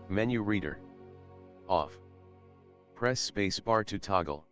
Menu reader. Off. Press spacebar to toggle.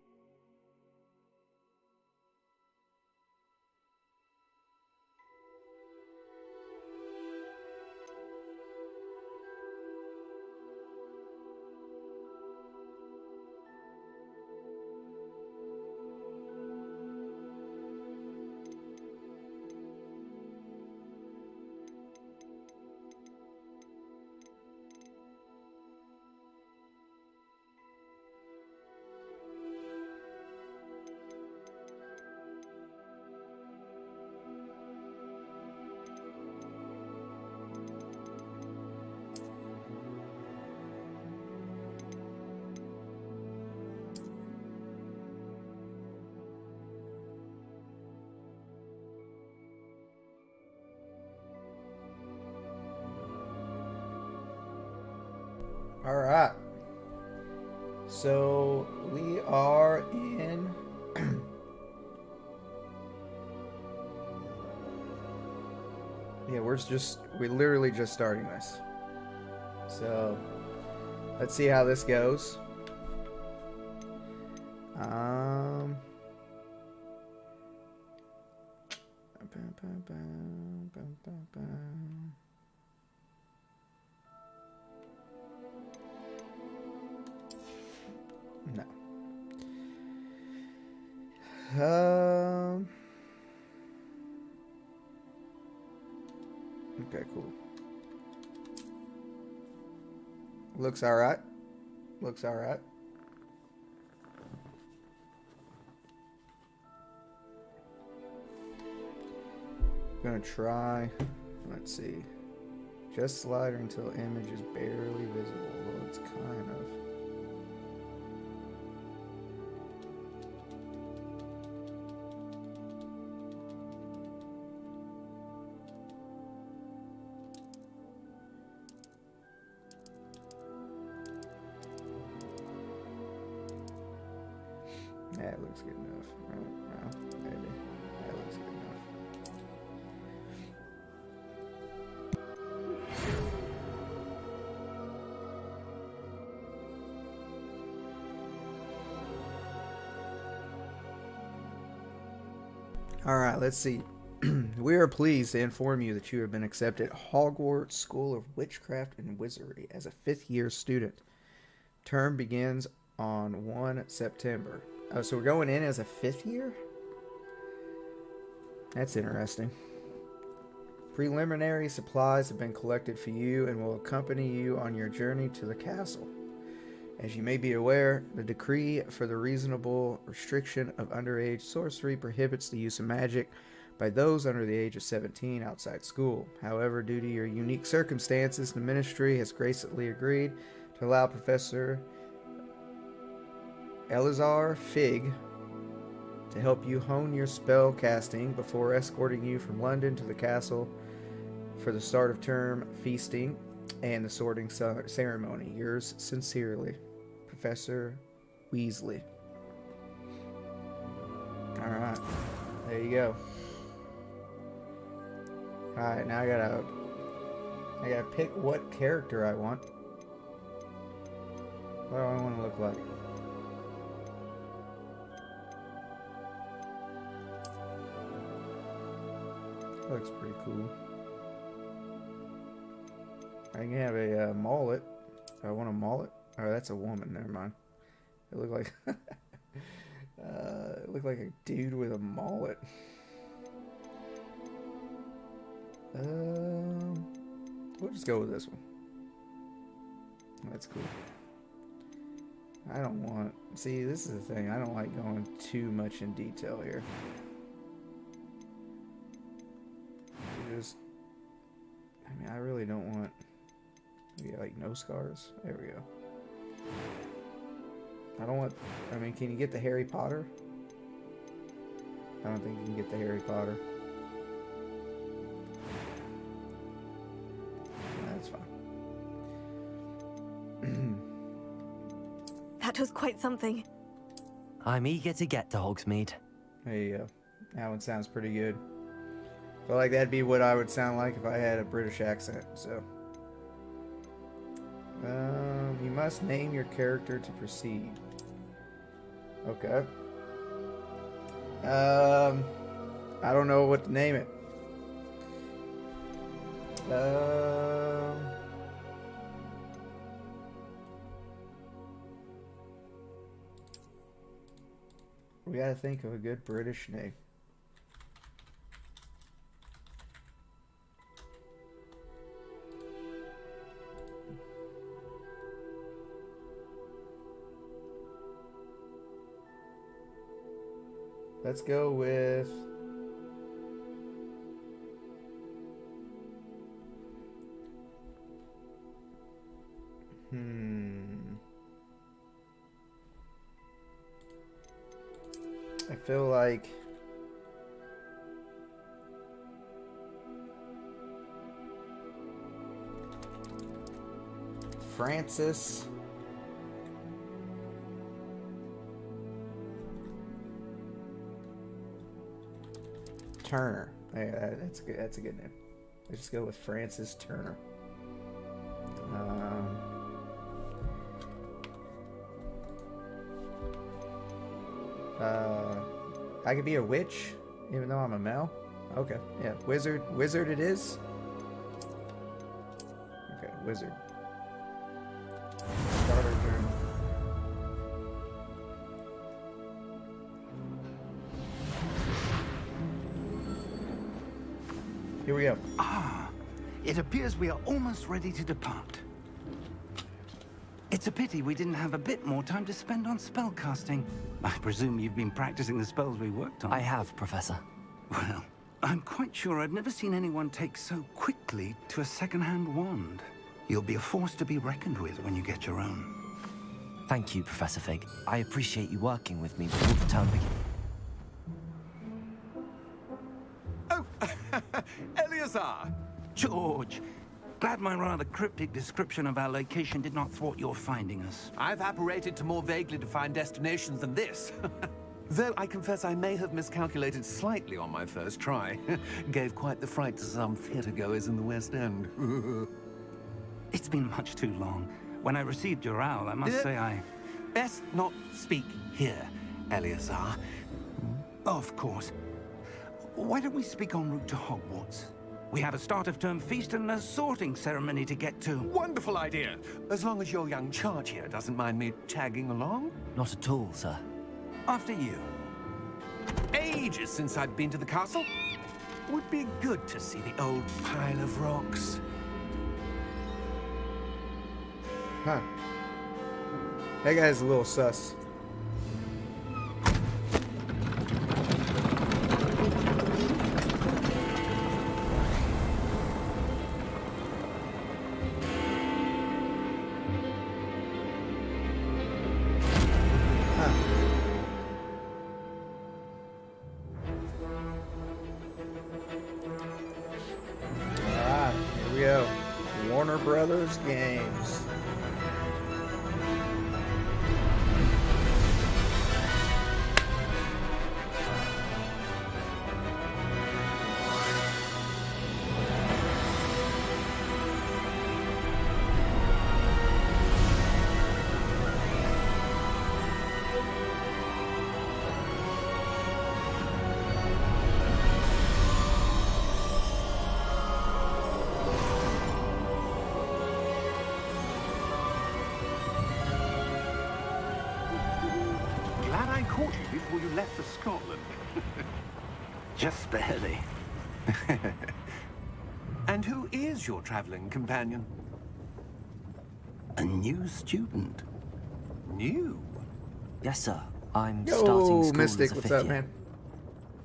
All right. So we are in yeah, we're literally just starting this. So let's see how this goes. No. Okay, cool. Looks all right. Looks all right. Gonna try. Let's see. Just slider until image is barely visible. Well, it's kind of. Yeah, it looks good enough. No, maybe. That looks good enough. All right, let's see. We are pleased to inform you that you have been accepted at Hogwarts School of Witchcraft and Wizardry as a 5th-year student. Term begins on 1 September. Oh, so we're going in as a 5th year? That's interesting. Preliminary supplies have been collected for you and will accompany you on your journey to the castle. As you may be aware, the decree for the reasonable restriction of underage sorcery prohibits the use of magic by those under the age of 17 outside school. However, due to your unique circumstances, the ministry has graciously agreed to allow Professor Elazar Fig to help you hone your spell casting before escorting you from London to the castle for the start of term feasting and the sorting ceremony. Yours sincerely, Professor Weasley. Alright, there you go. Alright, now I gotta pick what character I want. What do I want to look like? Looks pretty cool. I can have a mullet. I want a mullet. Oh, that's a woman. Never mind. It looked like it looked like a dude with a mullet. We'll just go with this one. That's cool. I don't want. See, this is the thing. I don't like going too much in detail here. Just, I mean, I really don't want. Maybe like no scars. There we go. I don't want. I mean, can you get the Harry Potter? I don't think you can get the Harry Potter. That's fine. That was quite something. I'm eager to get to Hogsmeade. There you go. That one sounds pretty good. I feel like that'd be what I would sound like if I had a British accent, so. You must name your character to proceed. Okay. I don't know what to name it. We gotta think of a good British name. Let's go with I feel like Francis Turner. Yeah, that's good. That's a good name. Let's just go with Francis Turner. I could be a witch, even though I'm a male. Okay, yeah, wizard. Wizard it is. Okay, wizard. Starter turn. Here we go. Ah, it appears we are almost ready to depart. It's a pity we didn't have a bit more time to spend on spellcasting. I presume you've been practicing the spells we worked on. I have, Professor. Well, I'm quite sure I've never seen anyone take so quickly to a second-hand wand. You'll be a force to be reckoned with when you get your own. Thank you, Professor Fig. I appreciate you working with me before the term begins. Oh, Eleazar! George! Glad my rather cryptic description of our location did not thwart your finding us. I've apparated to more vaguely defined destinations than this. Though I confess I may have miscalculated slightly on my first try. Gave quite the fright to some theatergoers in the West End. It's been much too long. When I received your owl, I must say I... Best not speak here, Eleazar. Of course. Why don't we speak en route to Hogwarts? We have a start-of-term feast and a sorting ceremony to get to. Wonderful idea! As long as your young charge here doesn't mind me tagging along. Not at all, sir. After you. Ages since I'd been to the castle. Would be good to see the old pile of rocks. Huh. That guy's a little sus. Here we go. Warner Brothers Games. Glad I caught you before you left for Scotland. Just barely. And who is your traveling companion? A new student. New? Yes, sir. I'm Yo, starting school Mystic, as a what's fifth up, year. man?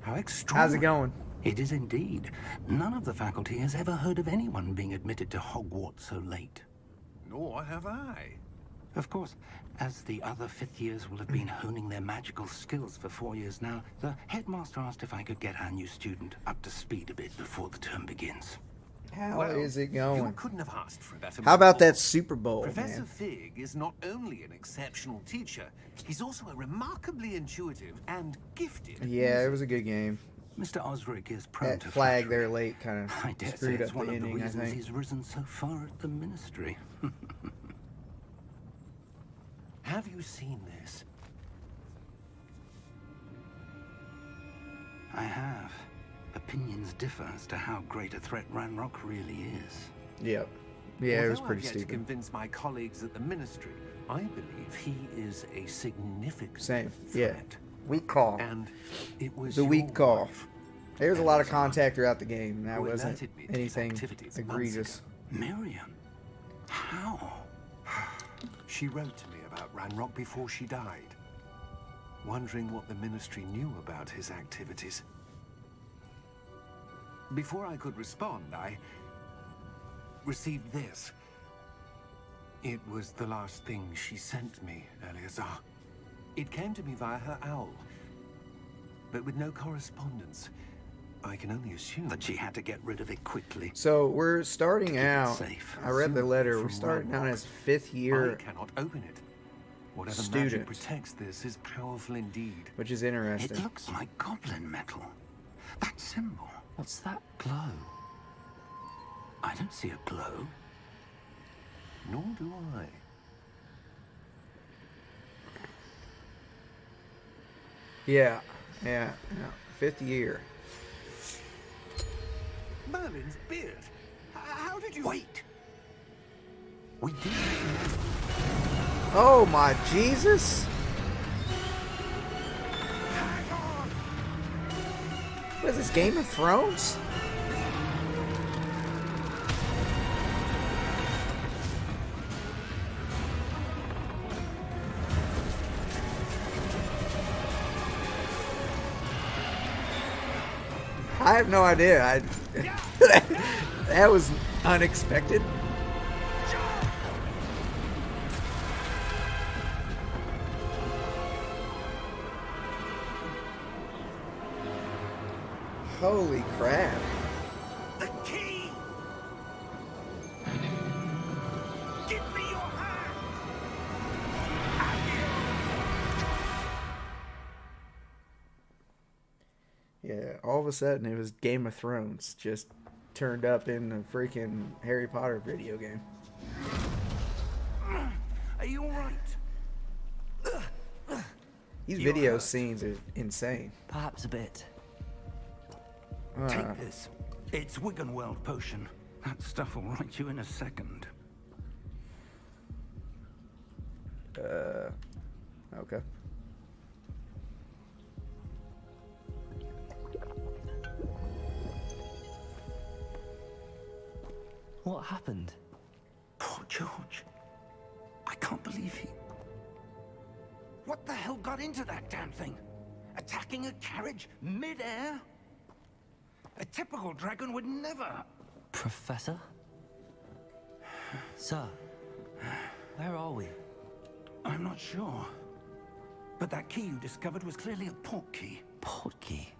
How extraordinary. How's it going? It is indeed. None of the faculty has ever heard of anyone being admitted to Hogwarts so late. Nor have I. Of course, as the other fifth years will have been honing their magical skills for 4 years now, the headmaster asked if I could get our new student up to speed a bit before the term begins. How is it going? You couldn't have asked for a better How about mentor. that Super Bowl, Professor man? Fig is not only an exceptional teacher, he's also a remarkably intuitive and gifted Yeah, it was a good game. Mr. Osric is prone That to flag flattery. there late kind I of dare say screwed it's up one the of the ending, I reasons think. he's risen so far at the ministry. Have you seen this? I have. Opinions differ as to how great a threat Ranrock really is. Yep. Yeah, it was Although pretty I've yet stupid. to convince my colleagues at the Ministry, I believe he is a significant Same. Yeah. threat. Weak call. And it was The weak your call. wife There was a and lot of his aunt contact throughout the game, and that who wasn't alerted me to his anything activities months egregious. ago. Miriam? How? She wrote to me about Ranrock before she died, wondering what the Ministry knew about his activities. Before I could respond, I received this. It was the last thing she sent me, Eleazar. It came to me via her owl, but with no correspondence. I can only assume That she had to get rid of it quickly. So we're starting Keep it out. safe. I read the letter. We're From starting out Ranrock. as 5th year, I cannot open it. Whatever student. magic protects this is powerful indeed. which is It interesting. looks like goblin metal. That symbol. What's that glow? I don't see a glow. Nor do I. Yeah. 5th year. Merlin's beard. How did you... Wait! We did. Oh my Jesus! What is this, Game of Thrones? I have no idea. That was unexpected. Holy crap. The key! Give me your hand! Yeah, all of a sudden it was Game of Thrones just turned up in the freaking Harry Potter video game. Are you alright? These You're video hurt. scenes are insane. Perhaps a bit. Take this. It's Wiggenweld potion. That stuff will right you in a second. Okay. What happened? Poor George. I can't believe he... What the hell got into that damn thing? Attacking a carriage mid-air? A typical dragon would never... Professor? Sir, where are we? I'm not sure. But that key you discovered was clearly a port key. Port key.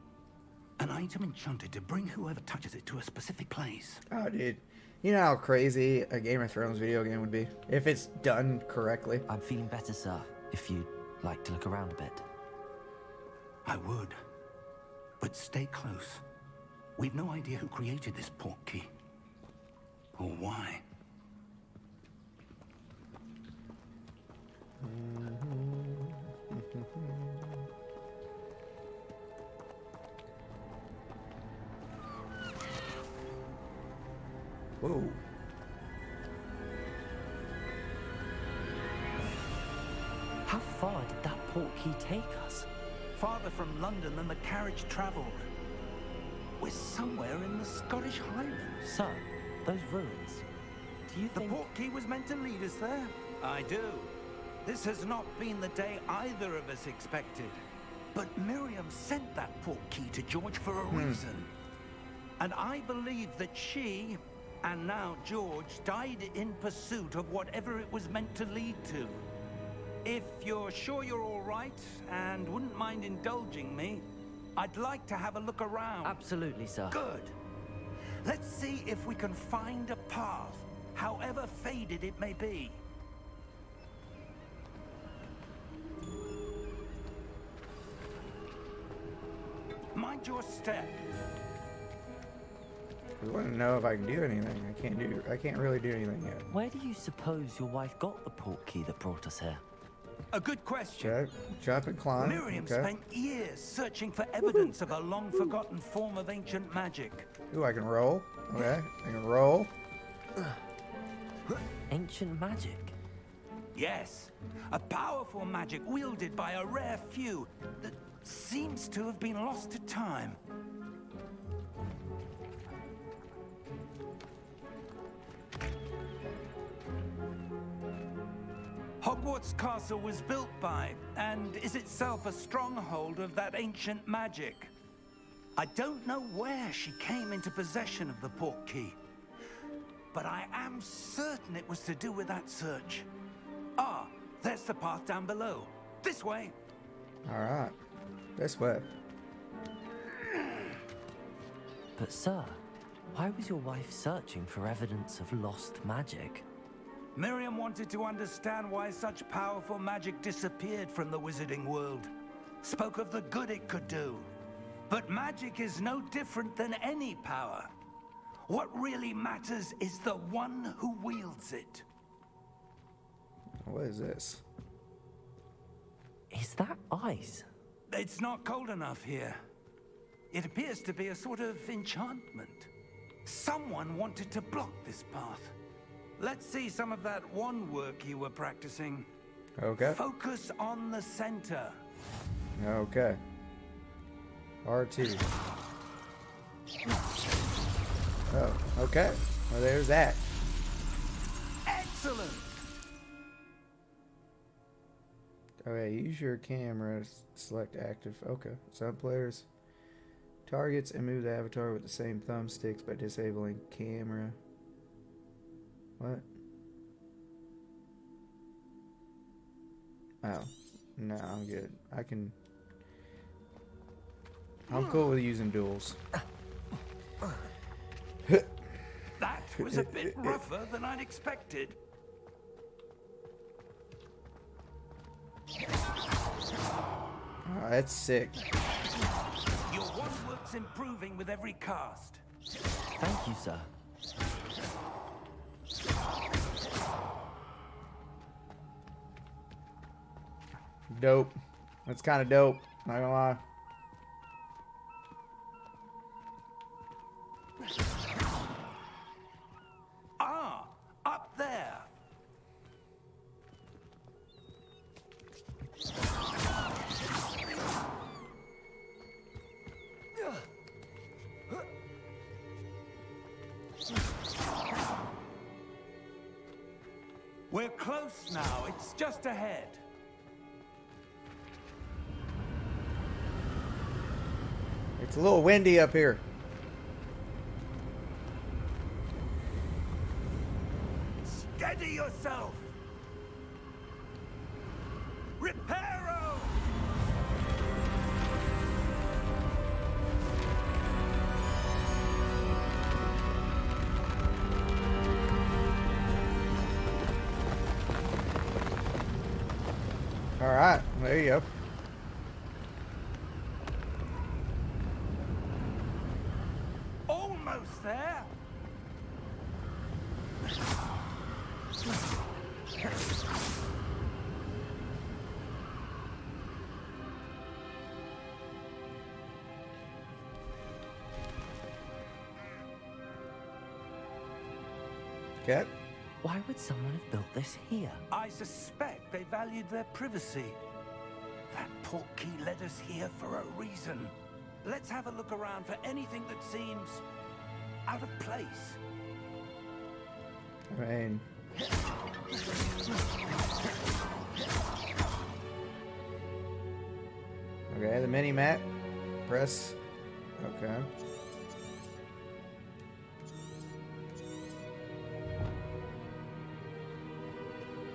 An item enchanted to bring whoever touches it to a specific place. Oh, dude. You know how crazy a Game of Thrones video game would be? If it's done correctly. I'm feeling better, sir, if you'd like to look around a bit. I would. But stay close. We've no idea who created this port key. Or why. Whoa. How far did that port key take us? Farther from London than the carriage traveled. We're somewhere in the Scottish Highlands. Sir, those ruins. Do you The think... port key was meant to lead us there? I do. This has not been the day either of us expected. But Miriam sent that port key to George for a reason. And I believe that she, and now George, died in pursuit of whatever it was meant to lead to. If you're sure you're all right, and wouldn't mind indulging me, I'd like to have a look around. Absolutely, sir. Good. Let's see if we can find a path, however faded it may be. Mind your step. I want to know if I can do anything. I can't really do anything yet. Where do you suppose your wife got the port key that brought us here? A good question. Okay. Jump and climb. Miriam Okay. spent years searching for evidence of a long-forgotten form of ancient magic. Ooh, I can roll. Okay. I can roll. Ancient magic? Yes, a powerful magic wielded by a rare few that seems to have been lost to time. Hogwarts Castle was built by, and is itself a stronghold of that ancient magic. I don't know where she came into possession of the portkey, but I am certain it was to do with that search. Ah, there's the path down below. This way. Alright. This way. But sir, why was your wife searching for evidence of lost magic? Miriam wanted to understand why such powerful magic disappeared from the wizarding world. Spoke of the good it could do. But magic is no different than any power. What really matters is the one who wields it. What is this? Is that ice? It's not cold enough here. It appears to be a sort of enchantment. Someone wanted to block this path. Let's see some of that wand work you were practicing. Okay. Focus on the center. Okay. R2. Oh, okay. Well, there's that. Excellent! Okay, use your camera. Select active. Okay. Some players targets and move the avatar with the same thumbsticks by disabling camera. What? Oh. No, I'm good. I'm cool with using duels. That was a bit rougher than I'd expected. Oh, that's sick. Your wand work's improving with every cast. Thank you, sir. Dope. That's kind of dope. Not gonna lie. Ah, up there. We're close now. It's just ahead. It's a little windy up here. Steady yourself. Reparo! All right, there you go. Almost there. Okay. Why would someone have built this here? I suspect they valued their privacy. That portkey led us here for a reason. Let's have a look around for anything that seems out of place. I mean, okay, the mini map. Press. Okay.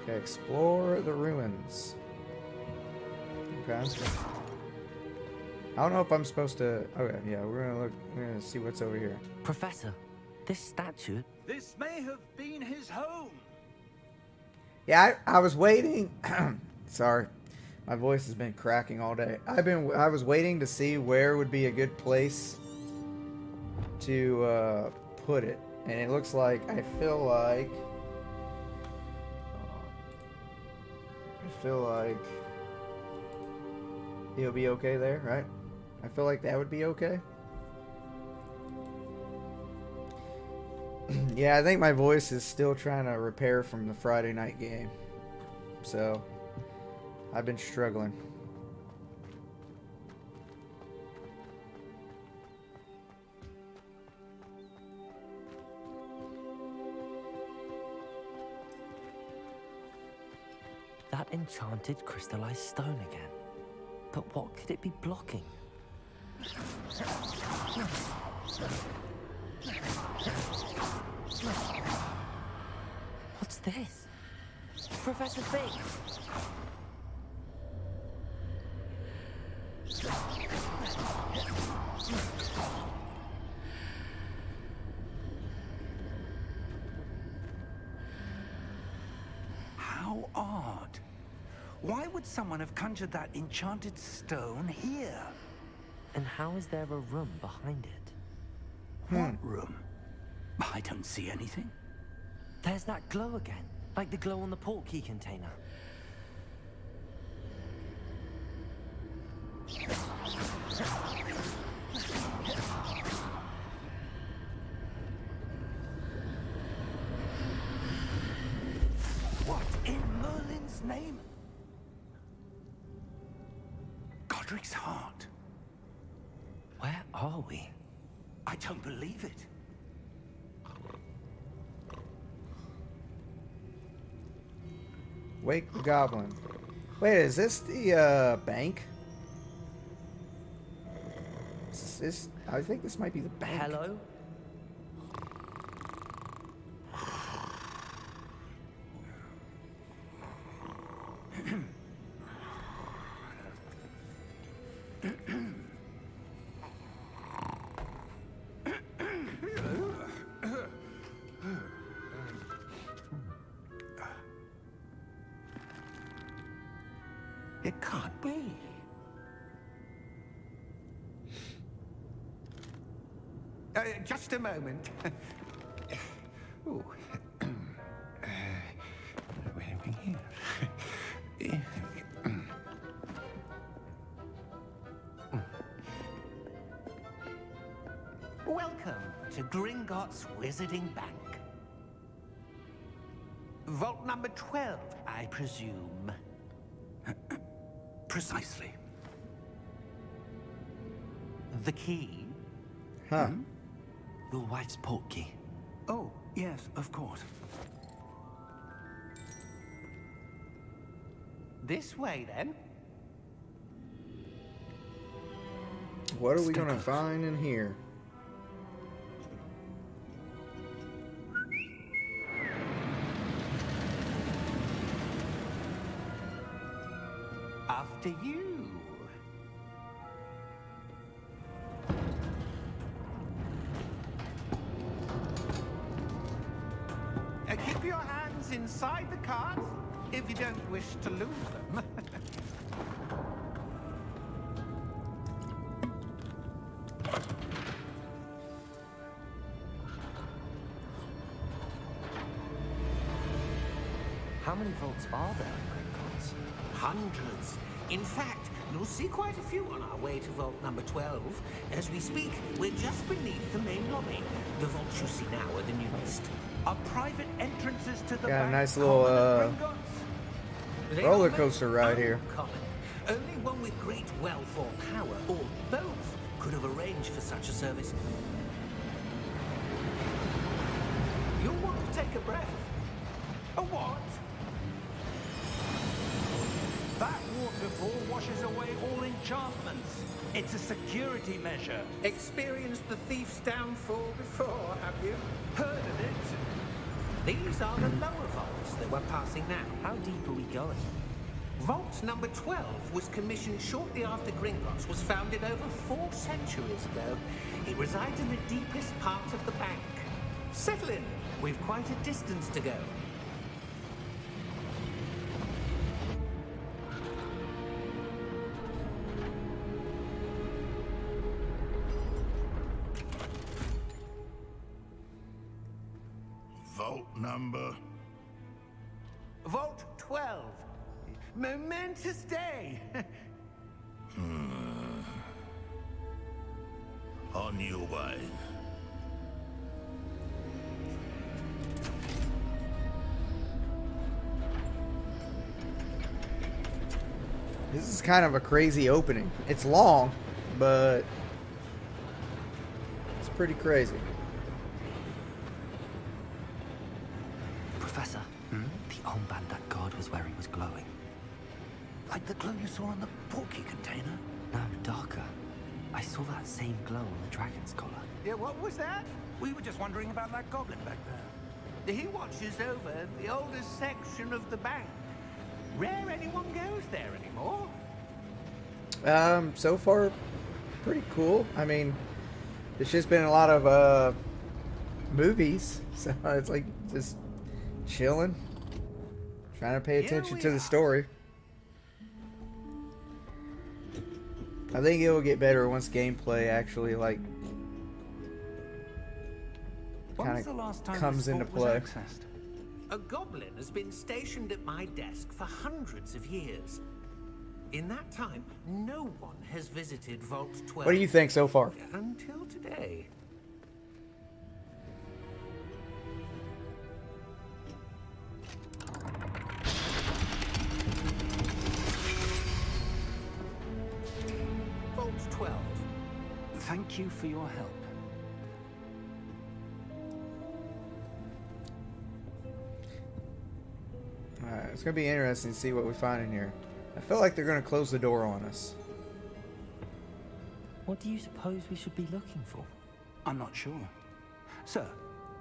Okay, explore the ruins. Okay. I don't know if I'm supposed to. Okay, yeah, we're gonna look. We're gonna see what's over here. Professor, this statue... This may have been his home. Yeah, I was waiting. Sorry, my voice has been cracking all day. I was waiting to see where would be a good place to put it, and it looks like I feel feel like he'll be okay there, right? I feel like that would be okay. Yeah, I think my voice is still trying to repair from the Friday night game. So, I've been struggling. That enchanted crystallized stone again. But what could it be blocking? What's this? Professor Fig! How odd. Why would someone have conjured that enchanted stone here? And how is there a room behind it? What room? I don't see anything. There's that glow again, like the glow on the portkey container. What in Merlin's name? Godric's heart. Where are we? I don't believe it. Wake the goblin. Wait, is this the bank? Is this, I think this might be the bank. Hello? It can't be. Just a moment. Ooh. Where are we here? Welcome to Gringotts Wizarding Bank. Vault number 12, I presume. Precisely. The key? Huh. Your wife's portkey. Oh, yes, of course. This way, then. What are we Stay gonna close. find in here? After you. Keep your hands inside the cart if you don't wish to lose them. How many vaults are there in Gringotts? Hundreds. In fact, you'll see quite a few on our way to vault number 12. As we speak, we're just beneath the main lobby. The vaults you see now are the newest. Are private entrances to the Got a bank nice little, common at Gringotts? They roller are coaster most ride here. uncommon. Only one with great wealth or power, or both, could have arranged for such a service. You'll want to take a breath. A what? That waterfall washes away all enchantments. It's a security measure. Experienced the thief's downfall before, have you? Heard of it? These are the lower vaults that we're passing now. How deep are we going? Vault number 12 was commissioned shortly after Gringotts was founded over 4 centuries ago. It resides in the deepest part of the bank. Settle in. We've quite a distance to go. Vault number. Vault 12. Momentous day! On your way. This is kind of a crazy opening. It's long, but it's pretty crazy. Professor, the armband that guard was wearing was glowing. Like the glow you saw on the porky container? No, darker. I saw that same glow on the dragon's collar. Yeah, what was that? We were just wondering about that goblin back there. He watches over the oldest section of the bank. Rare anyone goes there anymore. So far, pretty cool. I mean, it's just been a lot of movies, so it's like just chilling, trying to pay attention to the story. I think it will get better once gameplay actually like kind of comes into play. A goblin has been stationed at my desk for hundreds of years. In that time, no one has visited Vault 12. What do you think so far? Until today. Vault 12. Thank you for your help. Alright, it's gonna be interesting to see what we find in here. I feel like they're gonna close the door on us. What do you suppose we should be looking for? I'm not sure. Sir,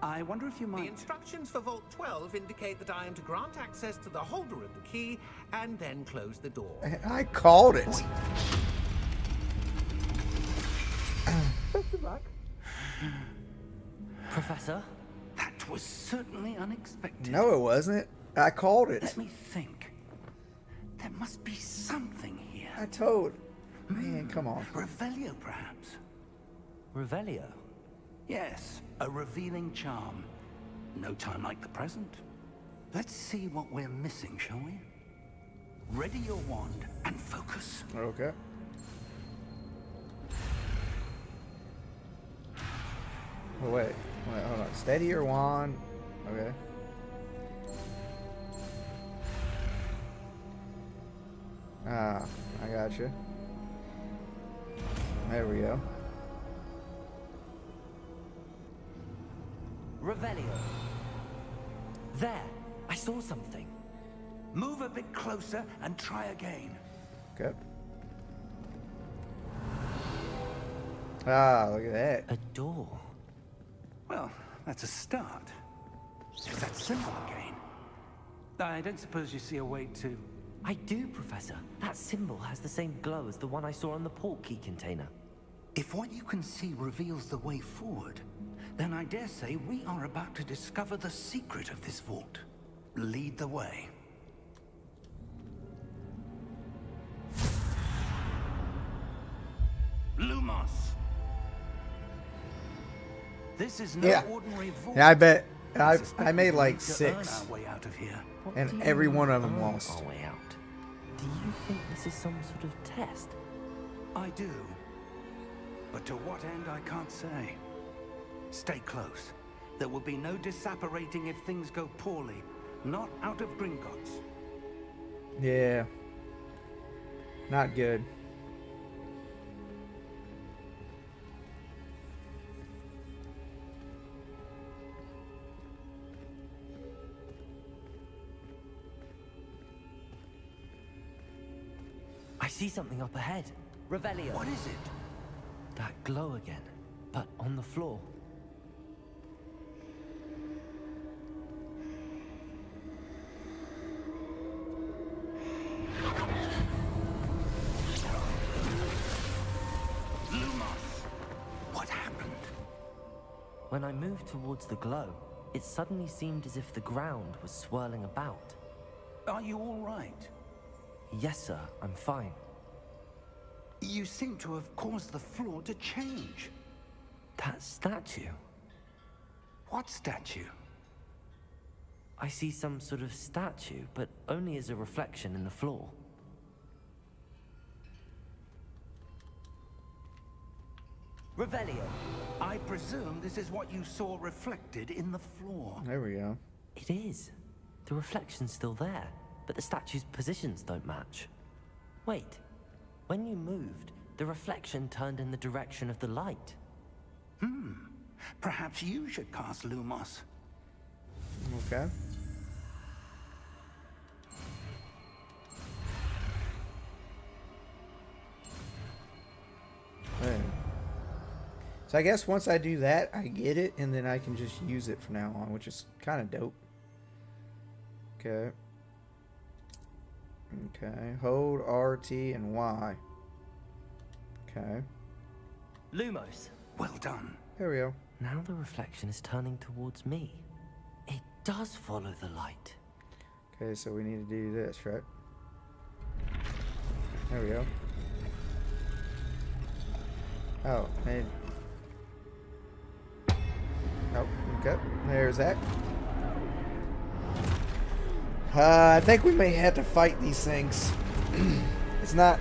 I wonder if you The might... instructions for Vault 12 indicate that I am to grant access to the holder of the key and then close the door. I called it. Professor? That was certainly unexpected. No, it wasn't. I called it. Let me think. There must be something here. I told. Man, come on. Revelio, perhaps? Revelio? Yes, a revealing charm. No time like the present. Let's see what we're missing, shall we? Ready your wand and focus. Okay. Oh, wait, hold on. Steady or wand? Okay. Ah, I got you. There we go. Revelio. There! I saw something. Move a bit closer and try again. Okay. Ah, look at that. A door. Well, that's a start. It's that symbol again. I don't suppose you see a way to... I do, Professor. That symbol has the same glow as the one I saw on the port key container. If what you can see reveals the way forward, then I dare say we are about to discover the secret of this vault. Lead the way. Lumos! This is no ordinary vault. Yeah, I bet. I suspect made we like need to 6. earn our way out of here. What And do you every mean one of them earn lost. Our way out? Do you think this is some sort of test? I do. But to what end, I can't say. Stay close. There will be no disapparating if things go poorly. Not out of Gringotts. Yeah. Not good. I see something up ahead. Revelio. What is it? That glow again, but on the floor. Lumos! What happened? When I moved towards the glow, it suddenly seemed as if the ground was swirling about. Are you all right? Yes, sir, I'm fine. You seem to have caused the floor to change. That statue? What statue? I see some sort of statue, but only as a reflection in the floor. Revelio. I presume this is what you saw reflected in the floor. There we go. It is. The reflection's still there, but the statue's positions don't match. Wait. When you moved, the reflection turned in the direction of the light. Perhaps you should cast Lumos. Okay. There. So I guess once I do that, I get it, and then I can just use it from now on, which is kind of dope. Okay. Okay. Hold RT and Y. Okay. Lumos. Well done. There we go. Now the reflection is turning towards me. It does follow the light. Okay, so we need to do this, right? There we go. Oh, man. Oh, okay. There's that. I think we may have to fight these things. It's not.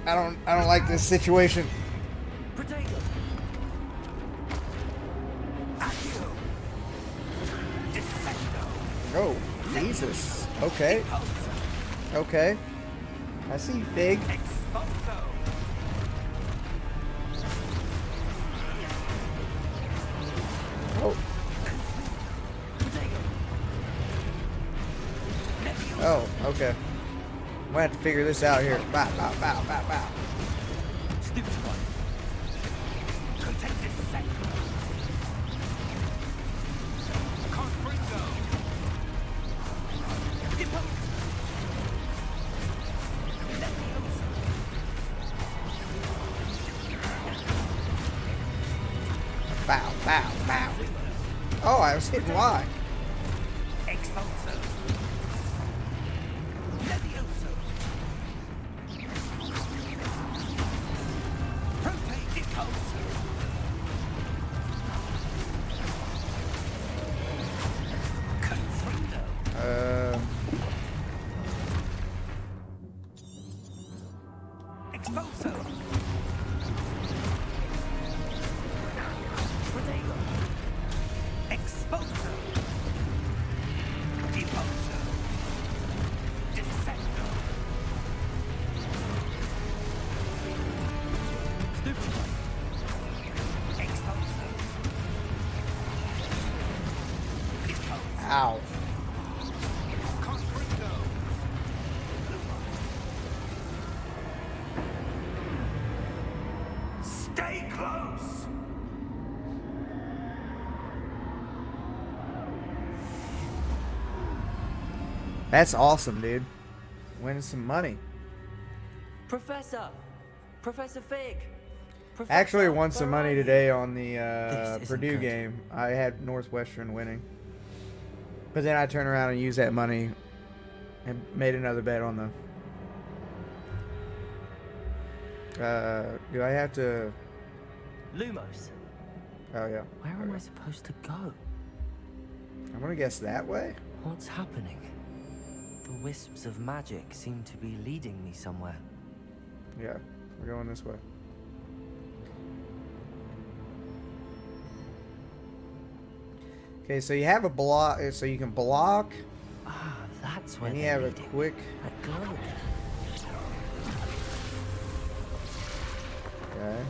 I don't like this situation. Potato. Oh, Jesus. Okay. Okay. I see you, Fig. Oh. Oh, okay. I'm gonna have to figure this out here. Bow, bow, bow, bow, bow. Stupid one. Protect this sector. Confringo. Depose. Bow, bow, bow. Oh, I was hitting Y. Expulso. Levioso. Rotate Depose. Confrindo. Expulso. Potato. Expulso. Deposo. Dissecto. Stupid. Expulso. Deposo. Ow. Confringo. Stay close. That's awesome, dude. Winning some money. Professor. Professor Fig. Professor, Actually, won some where money are you? today on the This isn't Purdue good. game. I had Northwestern winning. But then I turned around and used that money and made another bet on the... do I have to... Lumos. Oh, yeah. Where am I supposed to go? I'm going to guess that way. What's happening? The wisps of magic seem to be leading me somewhere. Yeah, we're going this way. Okay, so you have a block, so you can block, Ah, that's where and you they're have a leading. quick... That glow. Okay.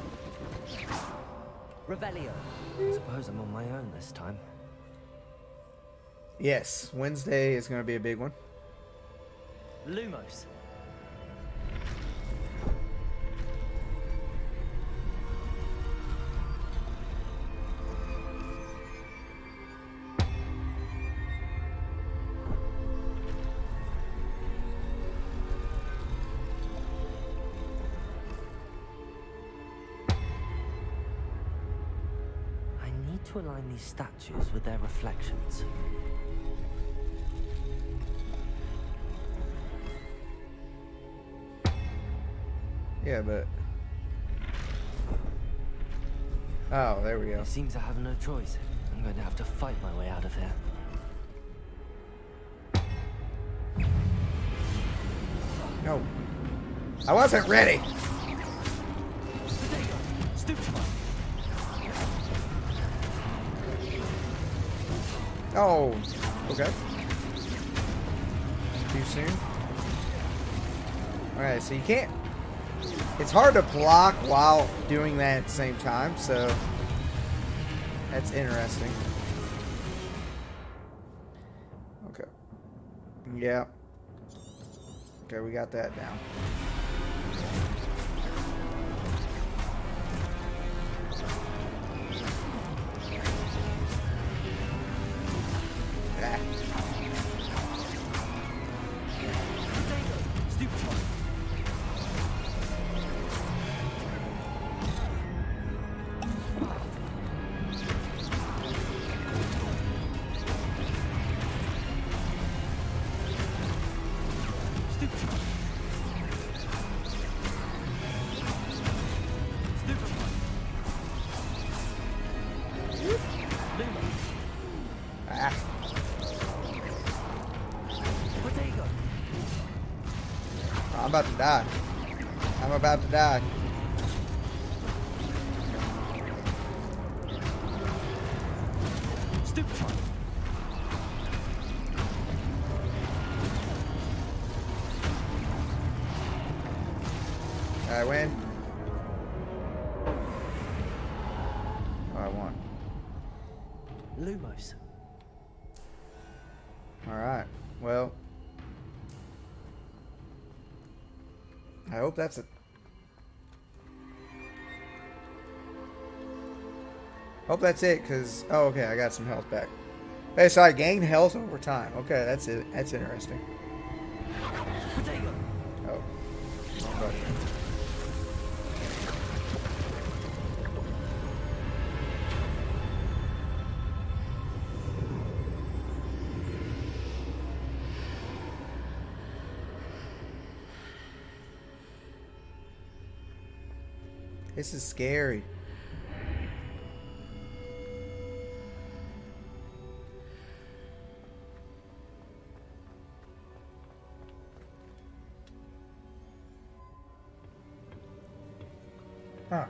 Revelio. I suppose I'm on my own this time. Yes, Wednesday is going to be a big one. Lumos. I need to align these statues with their reflections. Yeah, but... Oh, there we go. It seems I have no choice. I'm going to have to fight my way out of here. No. I wasn't ready. Oh, okay. Too soon. Alright, so you can't... It's hard to block while doing that at the same time, so... That's interesting. Okay. Yeah. Okay, we got that down. Ah. Ah. I'm about to die. I'm about to die. I win. Oh, I won. Lumos. Alright. Well. I hope that's it. Hope that's it, because... Oh, okay, I got some health back. Hey, so I gained health over time. Okay, that's it. That's interesting. Oh. Wrong button. This is scary. Huh.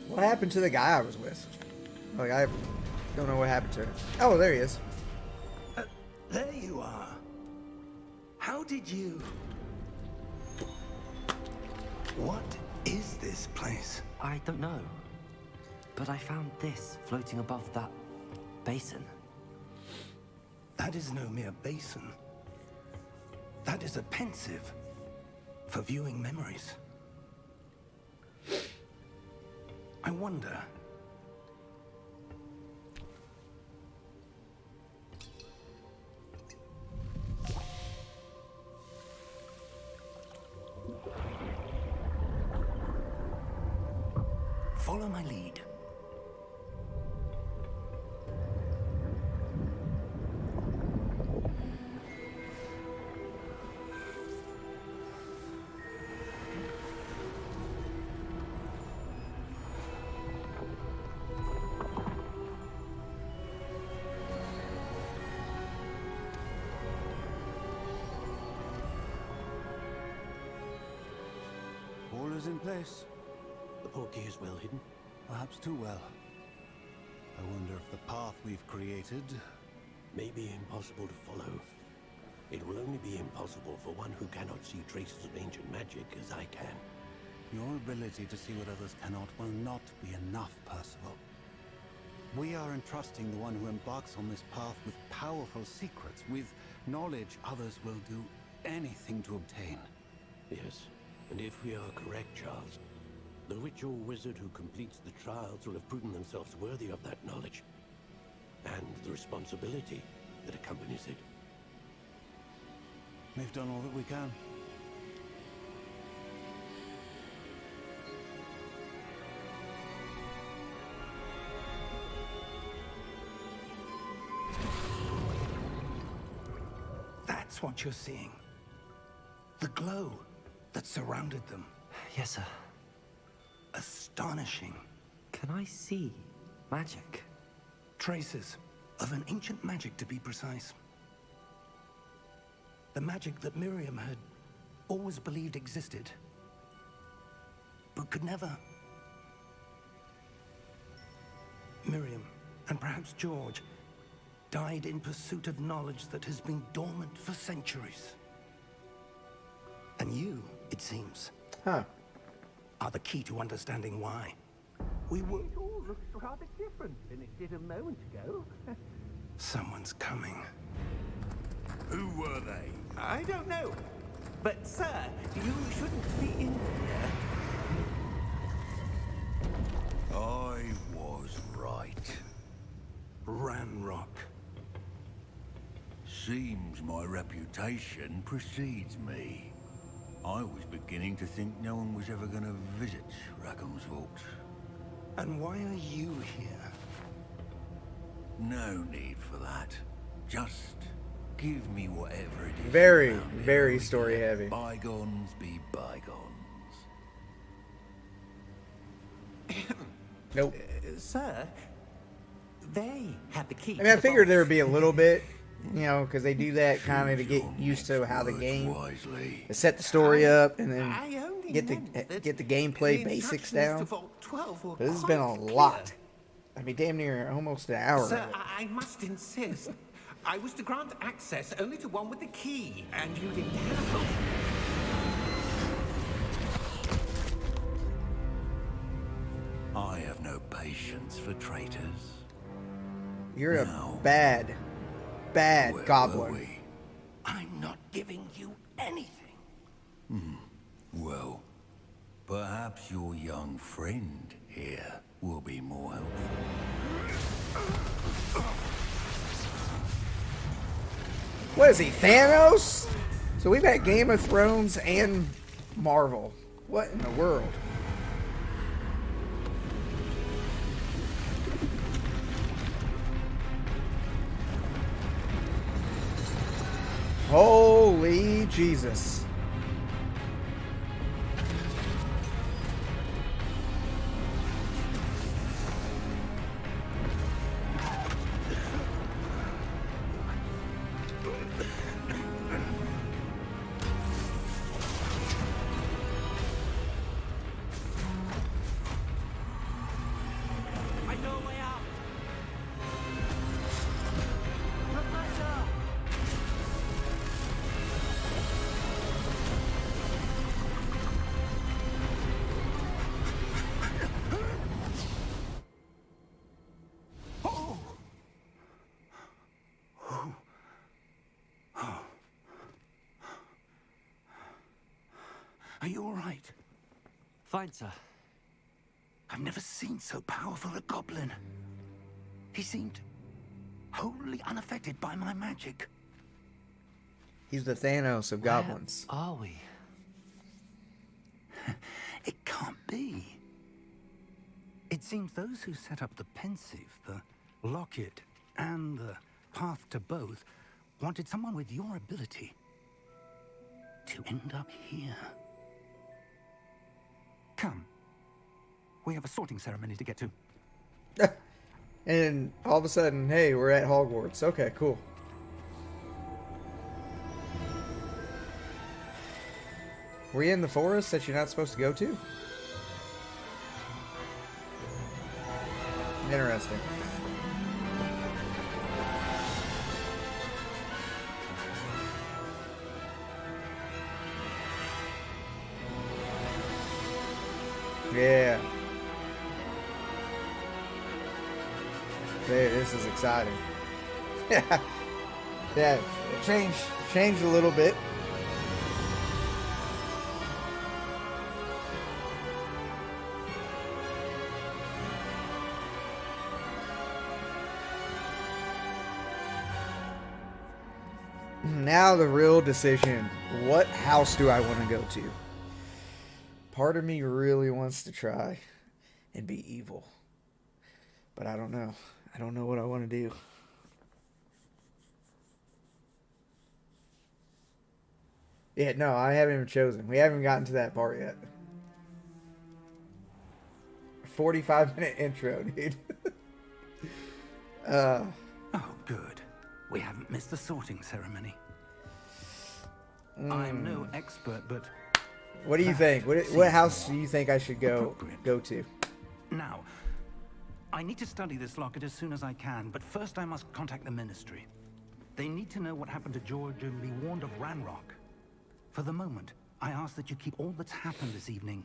What happened to the guy I was with? Like, I don't know what happened to him. Oh, there he is. There you are. How did you... What is this place? I don't know. But I found this floating above that basin. That is no mere basin. That is a pensive for viewing memories. I wonder... Follow my lead. All is in place. The portkey is well hidden. Perhaps too well. I wonder if the path we've created... May be impossible to follow. It will only be impossible for one who cannot see traces of ancient magic as I can. Your ability to see what others cannot will not be enough, Percival. We are entrusting the one who embarks on this path with powerful secrets, with knowledge others will do anything to obtain. Yes, and if we are correct, Charles, the witch or wizard who completes the trials will have proven themselves worthy of that knowledge, and the responsibility that accompanies it. We've done all that we can. That's what you're seeing. The glow that surrounded them. Yes, sir. Astonishing. Can I see magic? Traces. Of an ancient magic, to be precise. The magic that Miriam had always believed existed, but could never. Miriam, and perhaps George, died in pursuit of knowledge that has been dormant for centuries. And you, it seems, are the key to understanding why. It all looks rather different than it did a moment ago. Someone's coming. Who were they? I don't know. But, sir, you shouldn't be in here. I was right. Ranrock. Seems my reputation precedes me. I was beginning to think no one was ever going to visit Rackham's vault. And why are you here? No need for that. Just give me whatever it is. Very, around here very and story let heavy. Bygones be bygones. Nope. Sir, they have the key. I mean, I figured there would be a little bit, you know, because they do that kind of to get used to how the game, Wisely. they set the story up and then I only get meant that the gameplay the basics instructions to down. Vault 12 were But this has been a quite clear. lot. I mean, damn near almost an hour. Sir, of it. I must insist. I was to grant access only to one with the key, and you didn't have. I have no patience for traitors. You're Now, a bad Where were goblin. we? I'm not giving you anything. Well, perhaps your young friend here will be more helpful. What is he, Thanos? So we've had Game of Thrones and Marvel. What in the world? Holy Jesus. I know a way out. Professor! Are you all right? Fine, sir. I've never seen so powerful a goblin. He seemed wholly unaffected by my magic. He's the Thanos of goblins. Where are we? It can't be. It seems those who set up the pensive, the locket, and the path to both wanted someone with your ability to end up here. Come. We have a sorting ceremony to get to. And all of a sudden, hey, we're at Hogwarts. Okay, cool. Were you in the forest that you're not supposed to go to? Interesting. Yeah. Hey, this is exciting. Yeah. Yeah, it changed a little bit. Now the real decision. What house do I want to go to? Part of me really wants to try and be evil. But I don't know. I don't know what I want to do. Yeah, no, I haven't even chosen. We haven't gotten to that part yet. 45-minute intro, dude. Oh, Good. We haven't missed the sorting ceremony. I'm no expert, but What do you think? What house do you think I should go to? now, I need to study this locket as soon as I can, but first I must contact the Ministry. They need to know what happened to George and be warned of Ranrock. For the moment, I ask that you keep all that's happened this evening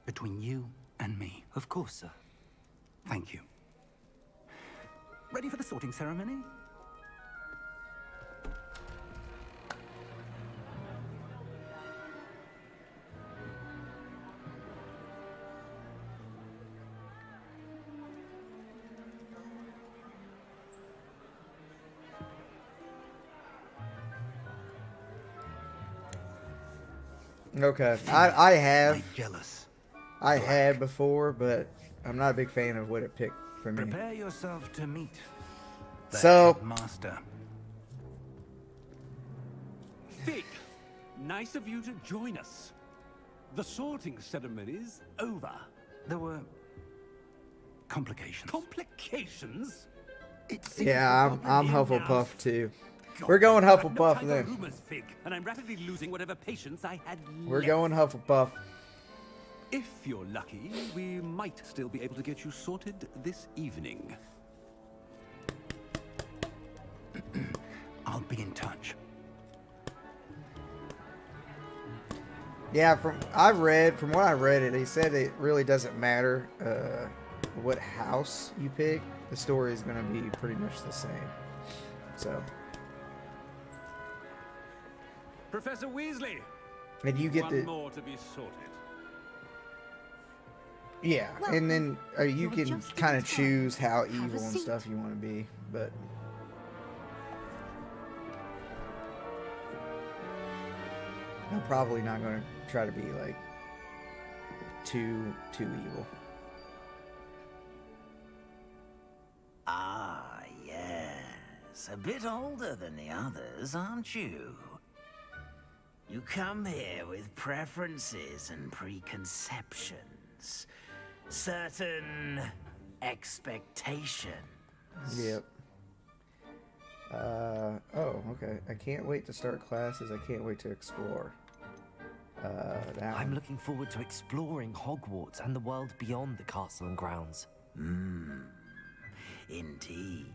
between you and me. Of course, sir. Thank you. Ready for the sorting ceremony? Okay, I have. I'm jealous. I had before, but I'm not a big fan of what it picked for me. Prepare yourself to meet the So- master. Fig, nice of you to join us. The sorting ceremony's over. There were complications. Complications? It seems Yeah, the I'm problem Hufflepuff enough. too. God, We're going I've no Hufflepuff time for then. rumors, Fig, and I'm rapidly losing whatever patience I had We're left. going Hufflepuff. If you're lucky, we might still be able to get you sorted this evening. I'll be in touch. Yeah, from what I read, he said it really doesn't matter what house you pick. The story is going to be pretty much the same. So, Professor Weasley, and you get one the more to be sorted. yeah, and then you you were can just in kind of time. choose how Have a evil and seat. stuff you want to be, but I'm probably not going to try to be like too evil. Ah, yes. A bit older than the others, aren't you? You come here with preferences and preconceptions. Certain expectations. Yep. Oh, okay. I can't wait to start classes. I can't wait to explore. That I'm one. looking forward to exploring Hogwarts and the world beyond the castle and grounds. Indeed.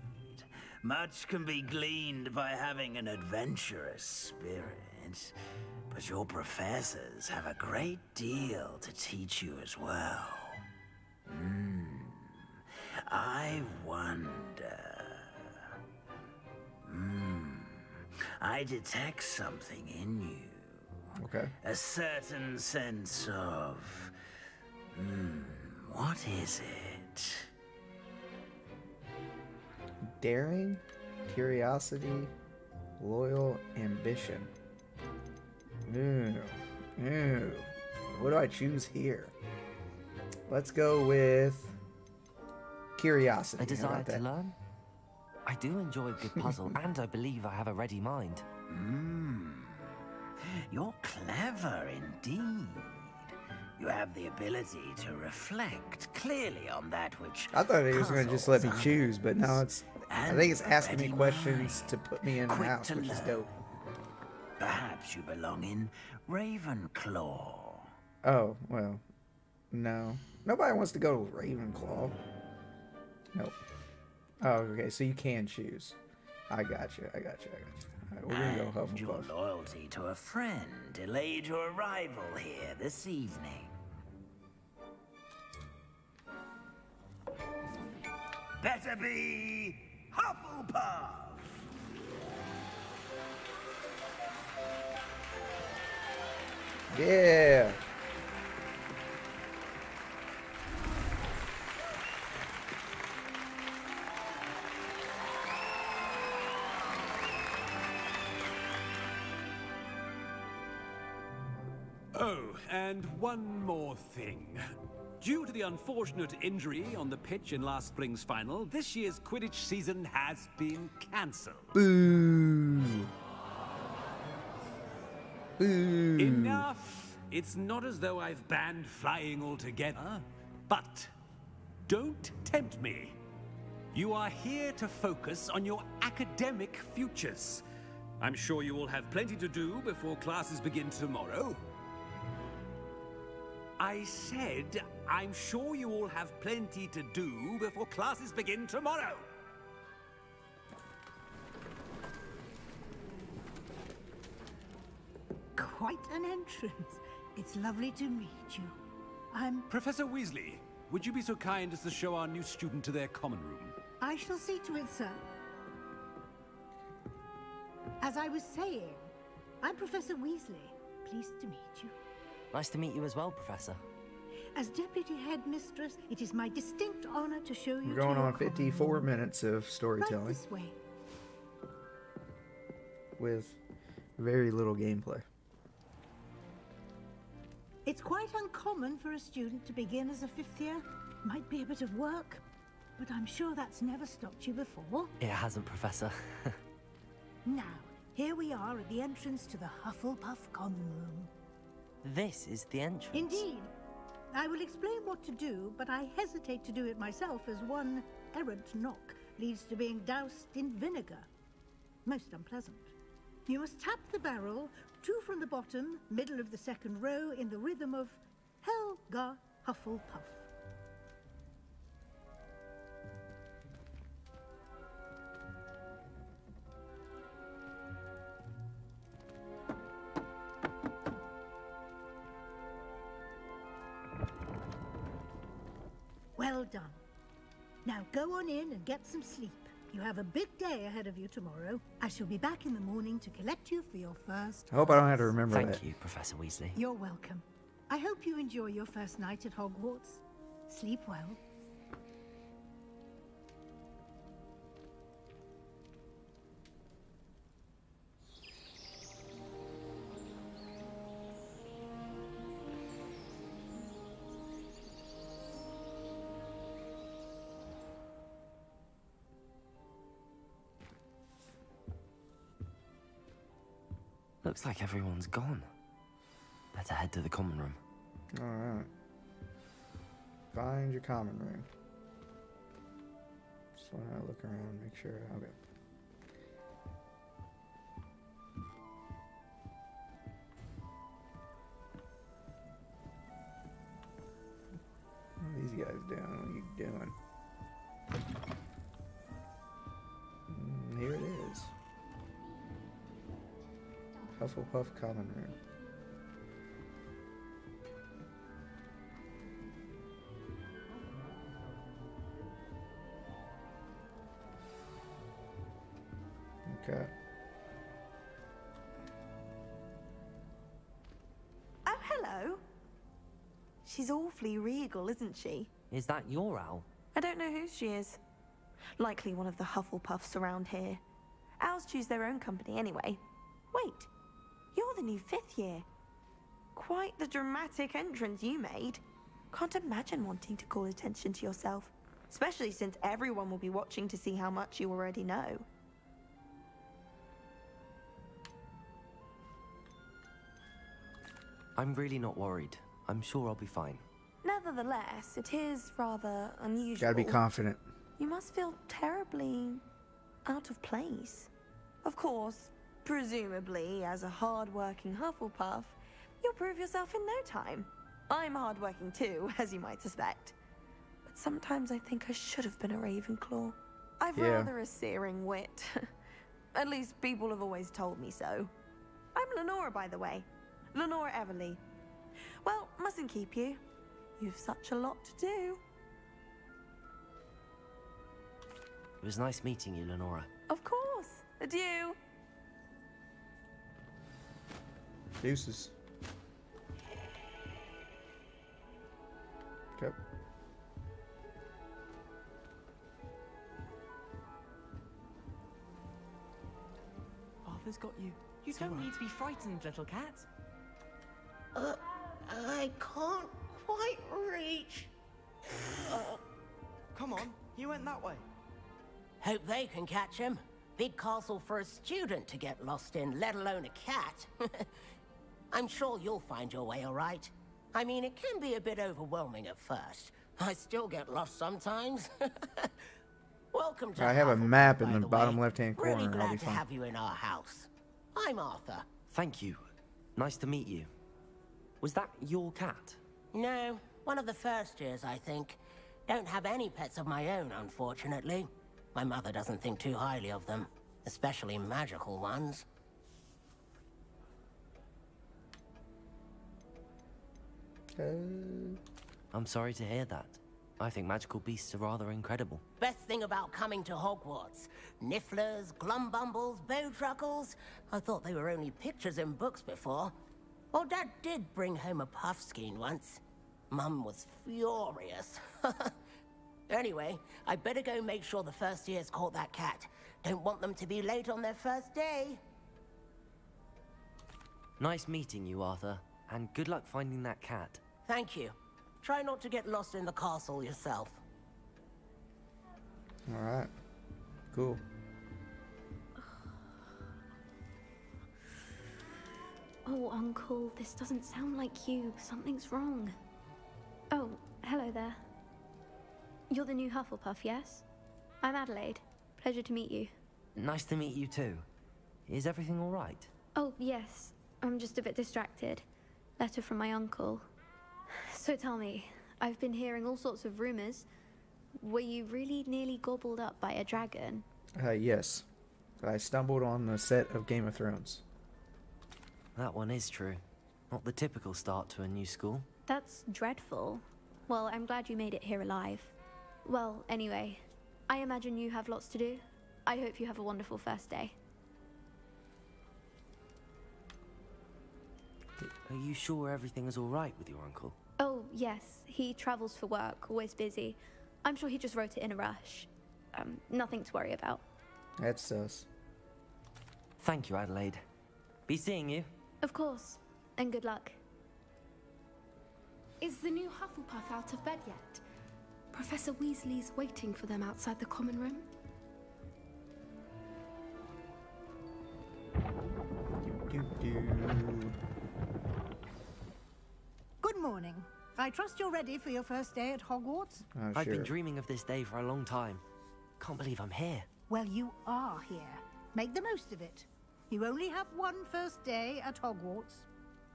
Much can be gleaned by having an adventurous spirit, but your professors have a great deal to teach you as well. I wonder. I detect something in you. Okay. A certain sense of... what is it? Daring, curiosity, loyal ambition. Ooh. What do I choose here? Let's go with curiosity. A How desire about to that? learn? I do enjoy a good puzzle, and I believe I have a ready mind. You're clever indeed. You have the ability to reflect clearly on that which I thought he was going to just let me puzzles choose, but now others. I think it's And asking me ready questions mind. to put me in the Quick house, to which is learn. dope. Perhaps you belong in Ravenclaw. Oh, well, no. Nobody wants to go to Ravenclaw. Nope. Oh, okay, so you can choose. I got you. All right, we're going to go And your Hufflepuff. loyalty to a friend delayed your arrival here this evening. Better be Hufflepuff! Yeah. Oh, and one more thing. Due to the unfortunate injury on the pitch in last spring's final, this year's Quidditch season has been cancelled. Boo. Boo. Enough! It's not as though I've banned flying altogether, but don't tempt me. You are here to focus on your academic futures. I'm sure you will have plenty to do before classes begin tomorrow. I said, I'm sure you all have plenty to do before classes begin tomorrow. Quite an entrance. It's lovely to meet you. I'm... Professor Weasley, would you be so kind as to show our new student to their common room? I shall see to it, sir. As I was saying, I'm Professor Weasley. Pleased to meet you. Nice to meet you as well, Professor. As Deputy Headmistress, it is my distinct honor to show you. We're going on 54 minutes of storytelling. Right this way. With very little gameplay. It's quite uncommon for a student to begin as a 5th year. Might be a bit of work, but I'm sure that's never stopped you before. It hasn't, Professor. Now, here we are at the entrance to the Hufflepuff Common Room. This is the entrance. Indeed. I will explain what to do, but I hesitate to do it myself as one errant knock leads to being doused in vinegar. Most unpleasant. You must tap the barrel, 2 from the bottom, middle of the 2nd row, in the rhythm of Helga Hufflepuff. Well done. Now go on in and get some sleep. You have a big day ahead of you tomorrow. I shall be back in the morning to collect you for your first... I hope I don't have to remember that. Thank you, Professor Weasley. You're welcome. I hope you enjoy your first night at Hogwarts. Sleep well. Looks like everyone's gone. Better head to the common room. Alright. Find your common room. Just want to look around, make sure. Okay. What are these guys doing? What are you doing? Here it is. Hufflepuff common room. Okay. Oh, hello. She's awfully regal, isn't she? Is that your owl? I don't know who she is. Likely one of the Hufflepuffs around here. Owls choose their own company anyway. Wait, you're the new 5th year. Quite the dramatic entrance you made. Can't imagine wanting to call attention to yourself, especially since everyone will be watching to see how much you already know. I'm really not worried. I'm sure I'll be fine. Nevertheless, it is rather unusual. Gotta be confident. You must feel terribly out of place. Of course, presumably, as a hard-working Hufflepuff, you'll prove yourself in no time. I'm hard-working too, as you might suspect. But sometimes I think I should have been a Ravenclaw. I've rather a searing wit. At least people have always told me so. I'm Lenora, by the way. Lenora Everly. Well, mustn't keep you. You've such a lot to do. It was nice meeting you, Lenora. Of course. Adieu. Deuces. Okay. Arthur's got you. You don't need to be frightened, little cat. I can't quite reach. Come on, you went that way. Hope they can catch him. Big castle for a student to get lost in, let alone a cat. I'm sure you'll find your way all right. I mean, it can be a bit overwhelming at first. I still get lost sometimes. Welcome to I have a Hufflepuff, map in by the the bottom way. left-hand corner. Really I'll be glad to fine. have you in our house. I'm Arthur. Thank you. Nice to meet you. Was that your cat? No, one of the first years, I think. Don't have any pets of my own, unfortunately. My mother doesn't think too highly of them, especially magical ones. I'm sorry to hear that. I think magical beasts are rather incredible. Best thing about coming to Hogwarts. Nifflers, glumbumbles, bowtruckles. I thought they were only pictures in books before. Well, Dad did bring home a puffskein once. Mum was furious. Anyway, I better go make sure the first years caught that cat. Don't want them to be late on their first day. Nice meeting you, Arthur. And good luck finding that cat. Thank you. Try not to get lost in the castle yourself. Alright. Cool. Oh, Uncle, this doesn't sound like you. Something's wrong. Oh, hello there. You're the new Hufflepuff, yes? I'm Adelaide. Pleasure to meet you. Nice to meet you too. Is everything all right? Oh, yes. I'm just a bit distracted. Letter from my uncle. So tell me, I've been hearing all sorts of rumors. Were you really nearly gobbled up by a dragon? Yes. I stumbled on the set of Game of Thrones. That one is true. Not the typical start to a new school. That's dreadful. Well, I'm glad you made it here alive. Well, anyway, I imagine you have lots to do. I hope you have a wonderful first day. Are you sure everything is all right with your uncle? Oh, yes. He travels for work, always busy. I'm sure he just wrote it in a rush. Nothing to worry about. That's us. Thank you, Adelaide. Be seeing you. Of course. And good luck. Is the new Hufflepuff out of bed yet? Professor Weasley's waiting for them outside the common room. Good morning. I trust you're ready for your first day at Hogwarts? I've been dreaming of this day for a long time. Can't believe I'm here. Well, you are here. Make the most of it. You only have one first day at Hogwarts.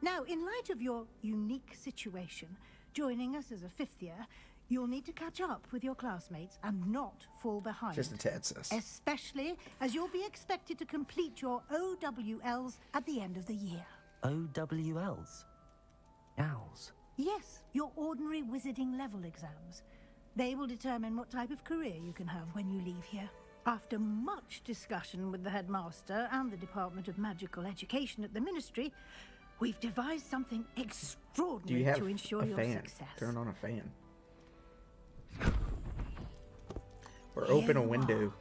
Now, in light of your unique situation, joining us as a fifth year, you'll need to catch up with your classmates and not fall behind. Just a tad, sis. Especially as you'll be expected to complete your OWLs at the end of the year. OWLs? Owls? Yes, your ordinary wizarding level exams. They will determine what type of career you can have when you leave here. After much discussion with the headmaster and the Department of Magical Education at the Ministry, we've devised something extraordinary to ensure your success. Turn on a fan. Or open a window.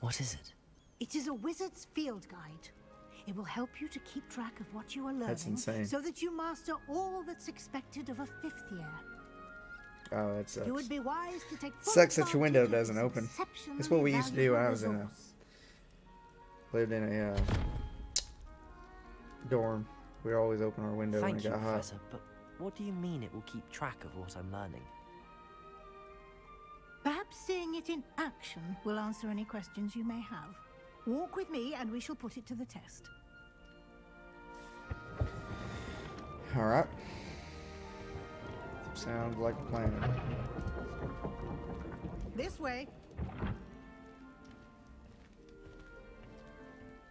What is it? It is a wizard's field guide. It will help you to keep track of what you are learning. That's insane. So that you master all that's expected of a fifth year. Oh, that sucks. You would be wise to take full Sucks that your window advantage of doesn't this open. exceptionally That's what we used to do when I was in valuable lived in a dorm. We always open our window Thank when you, it got hot. Professor, but what do you mean it will keep track of what I'm learning? Perhaps seeing it in action will answer any questions you may have. Walk with me and we shall put it to the test. Alright. Sounds like a plan. This way.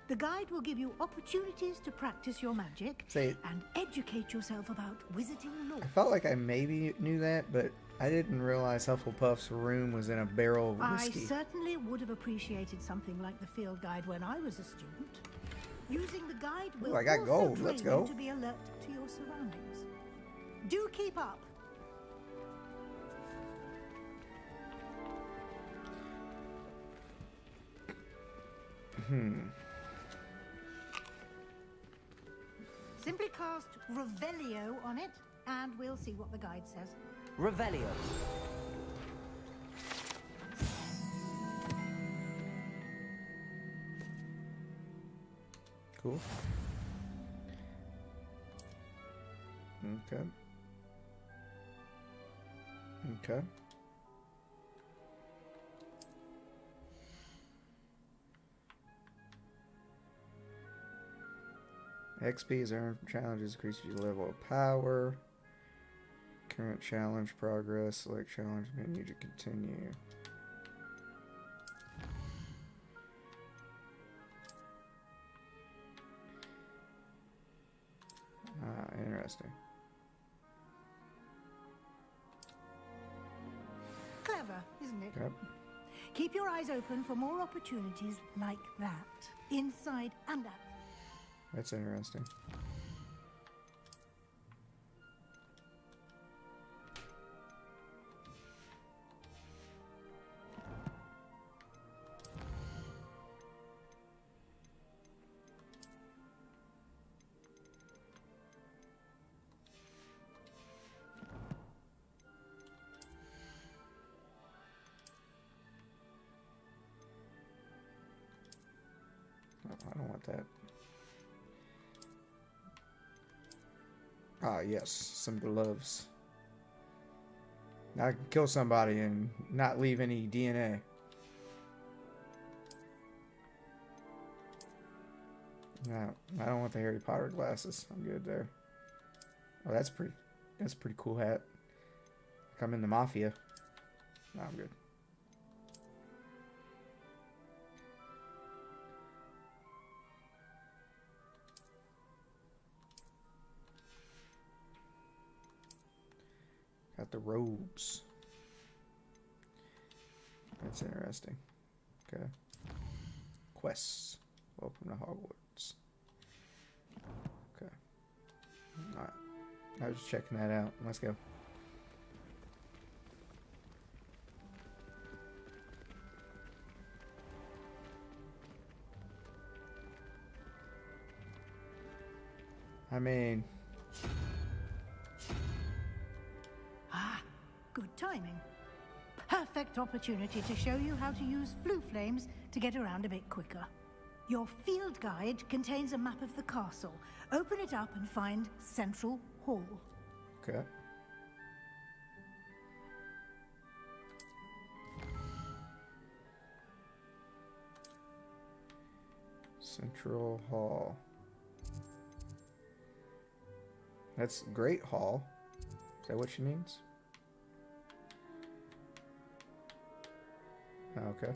The guide will give you opportunities to practice your magic Say- and educate yourself about wizarding lore. I felt like I maybe knew that, but I didn't realize Hufflepuff's room was in a barrel of whiskey. I certainly would have appreciated something like the field guide when I was a student. Using the guide will Ooh, I got also gold. train Let's you go. to be alert to your surroundings. Do keep up. Simply cast Revelio on it, and we'll see what the guide says. Revelio. Cool. Okay. Okay. XP is earned from challenges, increases your level of power. Current challenge progress. Select challenge menu to continue. Ah, interesting. Clever, isn't it? Yep. Keep your eyes open for more opportunities like that, inside and out. That's interesting. Oh, I don't want that. Ah, yes, some gloves. Now I can kill somebody and not leave any DNA. No, I don't want the Harry Potter glasses. I'm good there. Oh, that's pretty cool hat. Like I'm in the mafia. No, I'm good. Got the robes. That's interesting. Okay. Quests. Welcome to Hogwarts. Okay. Alright. I was just checking that out. Let's go. I mean... Good timing. Perfect opportunity to show you how to use flue flames to get around a bit quicker. Your field guide contains a map of the castle. Open it up and find Central Hall. Okay. Central Hall. That's Great Hall. Is that what she means? Okay.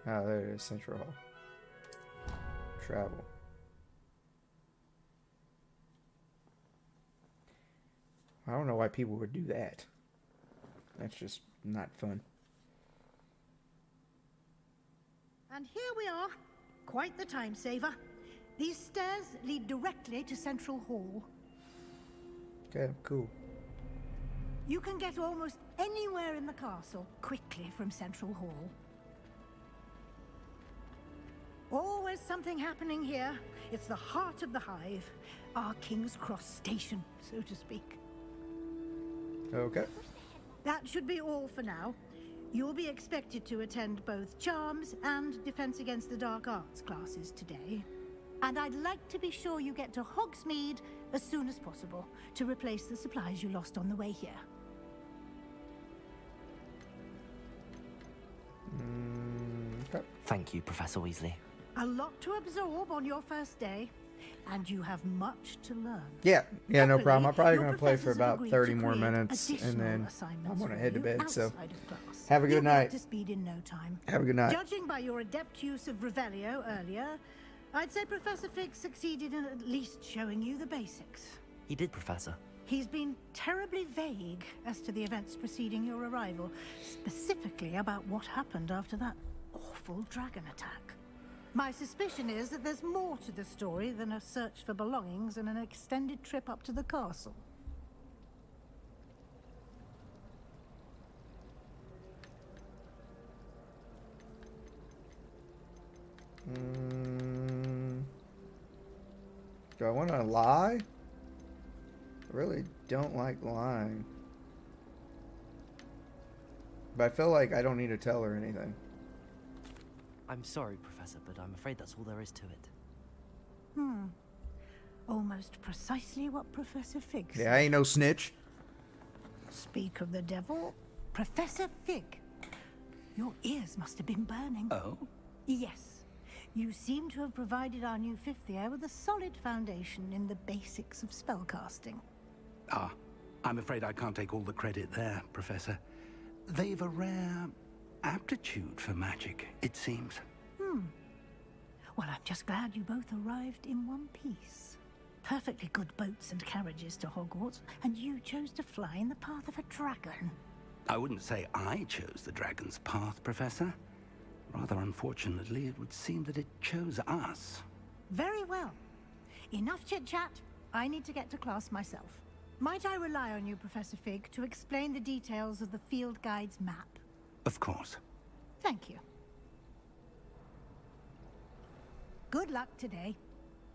Ah, there it is, Central Hall. Travel. I don't know why people would do that. That's just not fun. And here we are. Quite the time saver. These stairs lead directly to Central Hall. Okay, cool. You can get almost anywhere in the castle quickly from Central Hall. Always something happening here. It's the heart of the hive. Our King's Cross station, so to speak. Okay. That should be all for now. You'll be expected to attend both Charms and Defense Against the Dark Arts classes today. And I'd like to be sure you get to Hogsmeade as soon as possible to replace the supplies you lost on the way here. Okay. Thank you, Professor Weasley. A lot to absorb on your first day, and you have much to learn. Yeah, no problem. I'm probably your going to play for professors have about agreed 30 to more create minutes, and additional then assignments I'm going to for head to you bed. So, outside of class. have a good You'll be night. up to speed in no time. Have a good night. Judging by your adept use of Revelio earlier, I'd say Professor Fig succeeded in at least showing you the basics. He did, Professor. He's been terribly vague as to the events preceding your arrival, specifically about what happened after that awful dragon attack. My suspicion is that there's more to the story than a search for belongings and an extended trip up to the castle. Do I want to lie? I really don't like lying. But I feel like I don't need to tell her anything. I'm sorry, Professor, but I'm afraid that's all there is to it. Almost precisely what Professor Fig said. Yeah, I ain't no snitch. Speak of the devil, Professor Fig. Your ears must have been burning. Oh? Yes. You seem to have provided our new fifth year with a solid foundation in the basics of spellcasting. Ah, I'm afraid I can't take all the credit there, Professor. They've a rare aptitude for magic, it seems. Well, I'm just glad you both arrived in one piece. Perfectly good boats and carriages to Hogwarts, and you chose to fly in the path of a dragon. I wouldn't say I chose the dragon's path, Professor. Rather unfortunately, it would seem that it chose us. Very well. Enough chit-chat. I need to get to class myself. Might I rely on you, Professor Fig, to explain the details of the field guide's map? Of course. Thank you. Good luck today.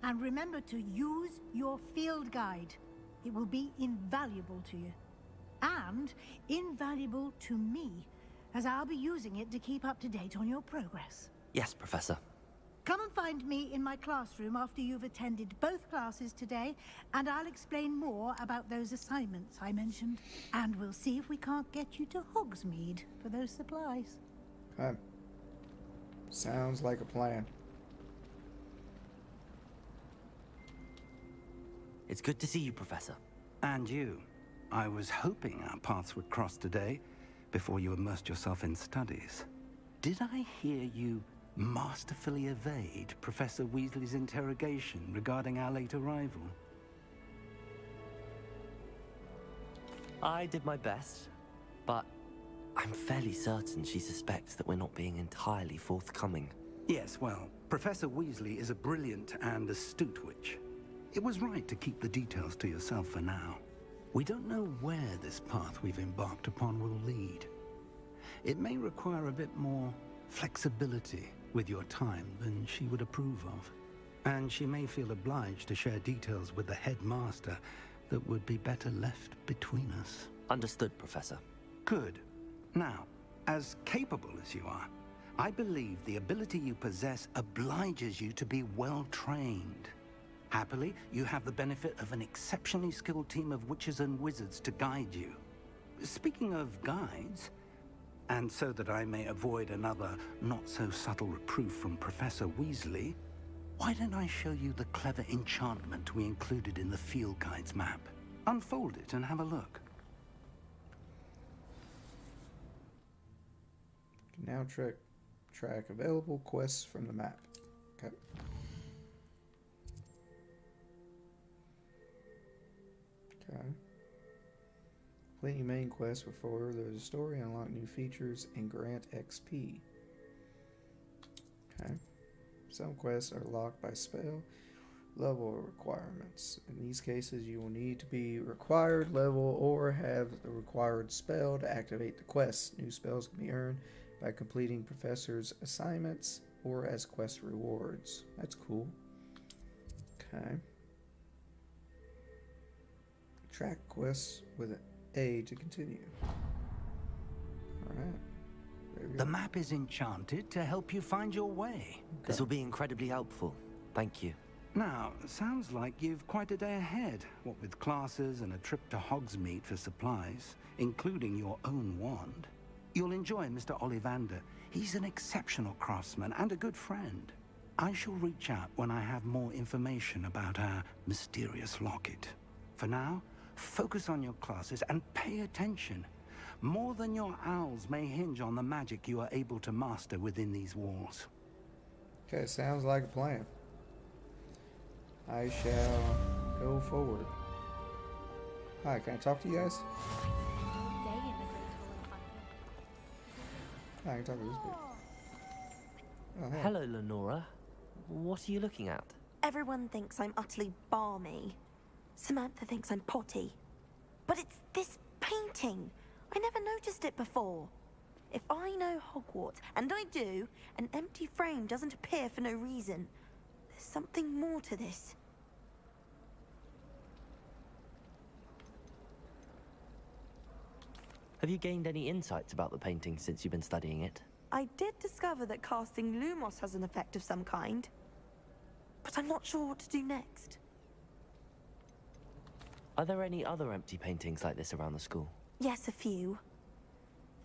And remember to use your field guide. It will be invaluable to you. And invaluable to me, as I'll be using it to keep up to date on your progress. Yes, Professor. Come and find me in my classroom after you've attended both classes today, and I'll explain more about those assignments I mentioned. And we'll see if we can't get you to Hogsmeade for those supplies. Sounds like a plan. It's good to see you, Professor. And you. I was hoping our paths would cross today, before you immersed yourself in studies. Did I hear you masterfully evade Professor Weasley's interrogation regarding our late arrival? I did my best, but I'm fairly certain she suspects that we're not being entirely forthcoming. Yes, well, Professor Weasley is a brilliant and astute witch. It was right to keep the details to yourself for now. We don't know where this path we've embarked upon will lead. It may require a bit more flexibility with your time than she would approve of. And she may feel obliged to share details with the headmaster that would be better left between us. Understood, Professor. Good. Now, as capable as you are, I believe the ability you possess obliges you to be well trained. Happily, you have the benefit of an exceptionally skilled team of witches and wizards to guide you. Speaking of guides, and so that I may avoid another not-so-subtle reproof from Professor Weasley, why don't I show you the clever enchantment we included in the field guide's map? Unfold it and have a look. Now track available quests from the map. Okay. Okay. Complete your main quest before there's a story, unlock new features, and grant XP. Okay. Some quests are locked by spell level requirements. In these cases, you will need to be required level or have the required spell to activate the quest. New spells can be earned by completing professors' assignments or as quest rewards. That's cool. Okay. Track quests with an A to continue. Alright. The map is enchanted to help you find your way. Okay. This will be incredibly helpful. Thank you. Now, sounds like you've quite a day ahead, what with classes and a trip to Hogsmeade for supplies, including your own wand. You'll enjoy Mr. Ollivander. He's an exceptional craftsman and a good friend. I shall reach out when I have more information about our mysterious locket. For now, focus on your classes and pay attention. More than your owls may hinge on the magic you are able to master within these walls. Okay, sounds like a plan. I shall go forward. Hi, can I talk to you guys? Hi, I can talk to this bitch. Oh, hey. Hello, Lenora. What are you looking at? Everyone thinks I'm utterly balmy. Samantha thinks I'm potty. But it's this painting. I never noticed it before. If I know Hogwarts, and I do, an empty frame doesn't appear for no reason. There's something more to this. Have you gained any insights about the painting since you've been studying it? I did discover that casting Lumos has an effect of some kind, but I'm not sure what to do next. Are there any other empty paintings like this around the school? Yes, a few.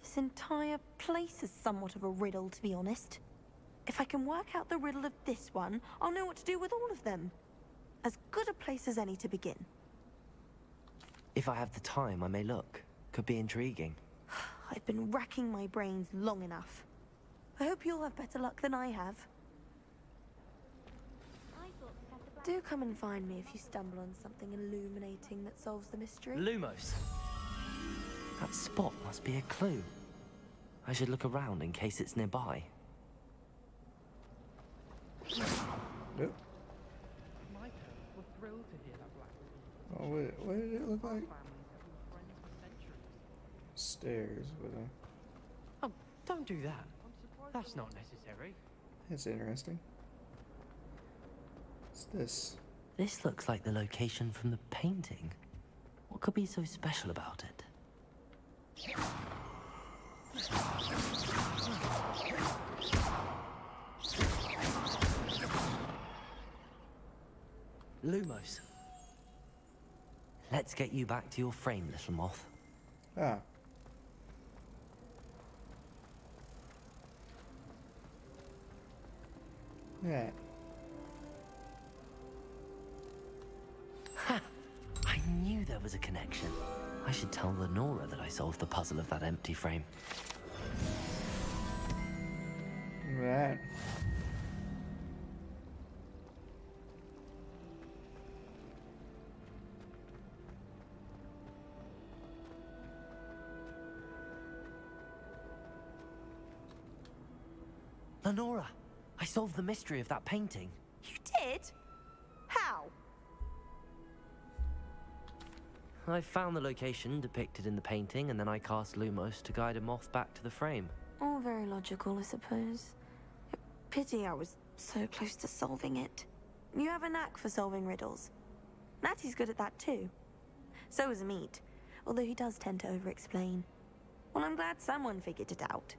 This entire place is somewhat of a riddle, to be honest. If I can work out the riddle of this one, I'll know what to do with all of them. As good a place as any to begin. If I have the time, I may look. Could be intriguing. I've been racking my brains long enough. I hope you'll have better luck than I have. Do come and find me if you stumble on something illuminating that solves the mystery. Lumos! That spot must be a clue. I should look around in case it's nearby. Nope. My parents were thrilled to hear that black. Oh, what did it look like? Stairs with a... Oh, don't do that. That's not necessary. That's interesting. What's this? This looks like the location from the painting. What could be so special about it? Lumos. Let's get you back to your frame, little moth. Ah. Yeah. Ha! I knew there was a connection. I should tell Lenora that I solved the puzzle of that empty frame. Right. Lenora, I solved the mystery of that painting. You did? How? I found the location depicted in the painting, and then I cast Lumos to guide a moth back to the frame. All very logical, I suppose. Pity I was so close to solving it. You have a knack for solving riddles. Natty's good at that too. So is Amit, although he does tend to over-explain. Well, I'm glad someone figured it out.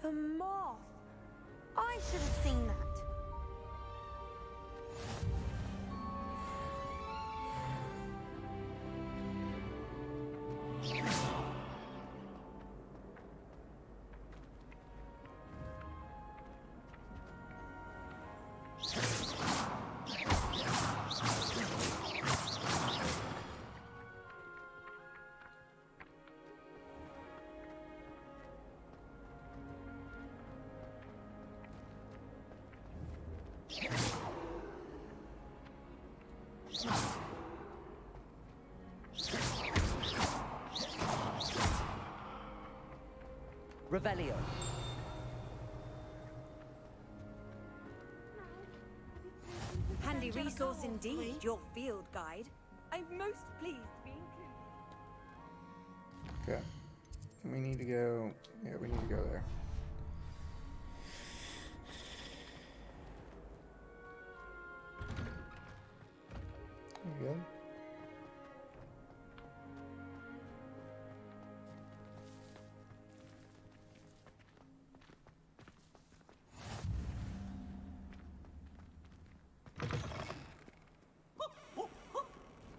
The moth! I should have seen that. Revelio. Handy resource indeed, your field guide. I'm most pleased to be included. Okay. We need to go... Yeah, we need to go there. There we go.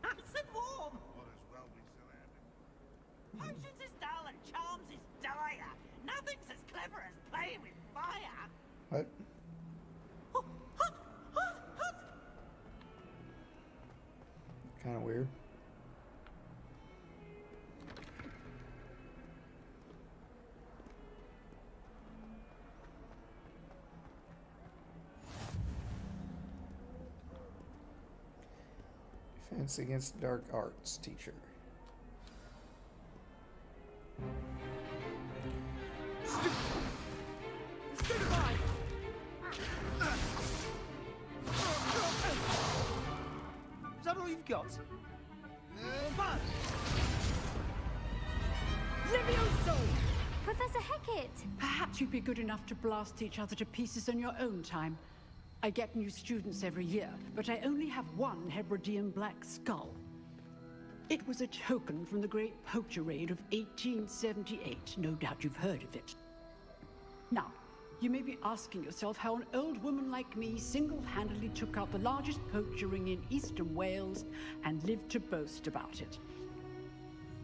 Nice and warm. Potions is dull and charms is dire. Nothing's as clever as playing with fire. What? Kind of weird. Defense against dark arts, teacher. Is that all you've got? Levioso! Professor Hecat! Perhaps you'd be good enough to blast each other to pieces in your own time. I get new students every year, but I only have one Hebridean black skull. It was a token from the Great Poacher Raid of 1878. No doubt you've heard of it. Now, you may be asking yourself how an old woman like me single-handedly took out the largest poacher ring in eastern Wales and lived to boast about it.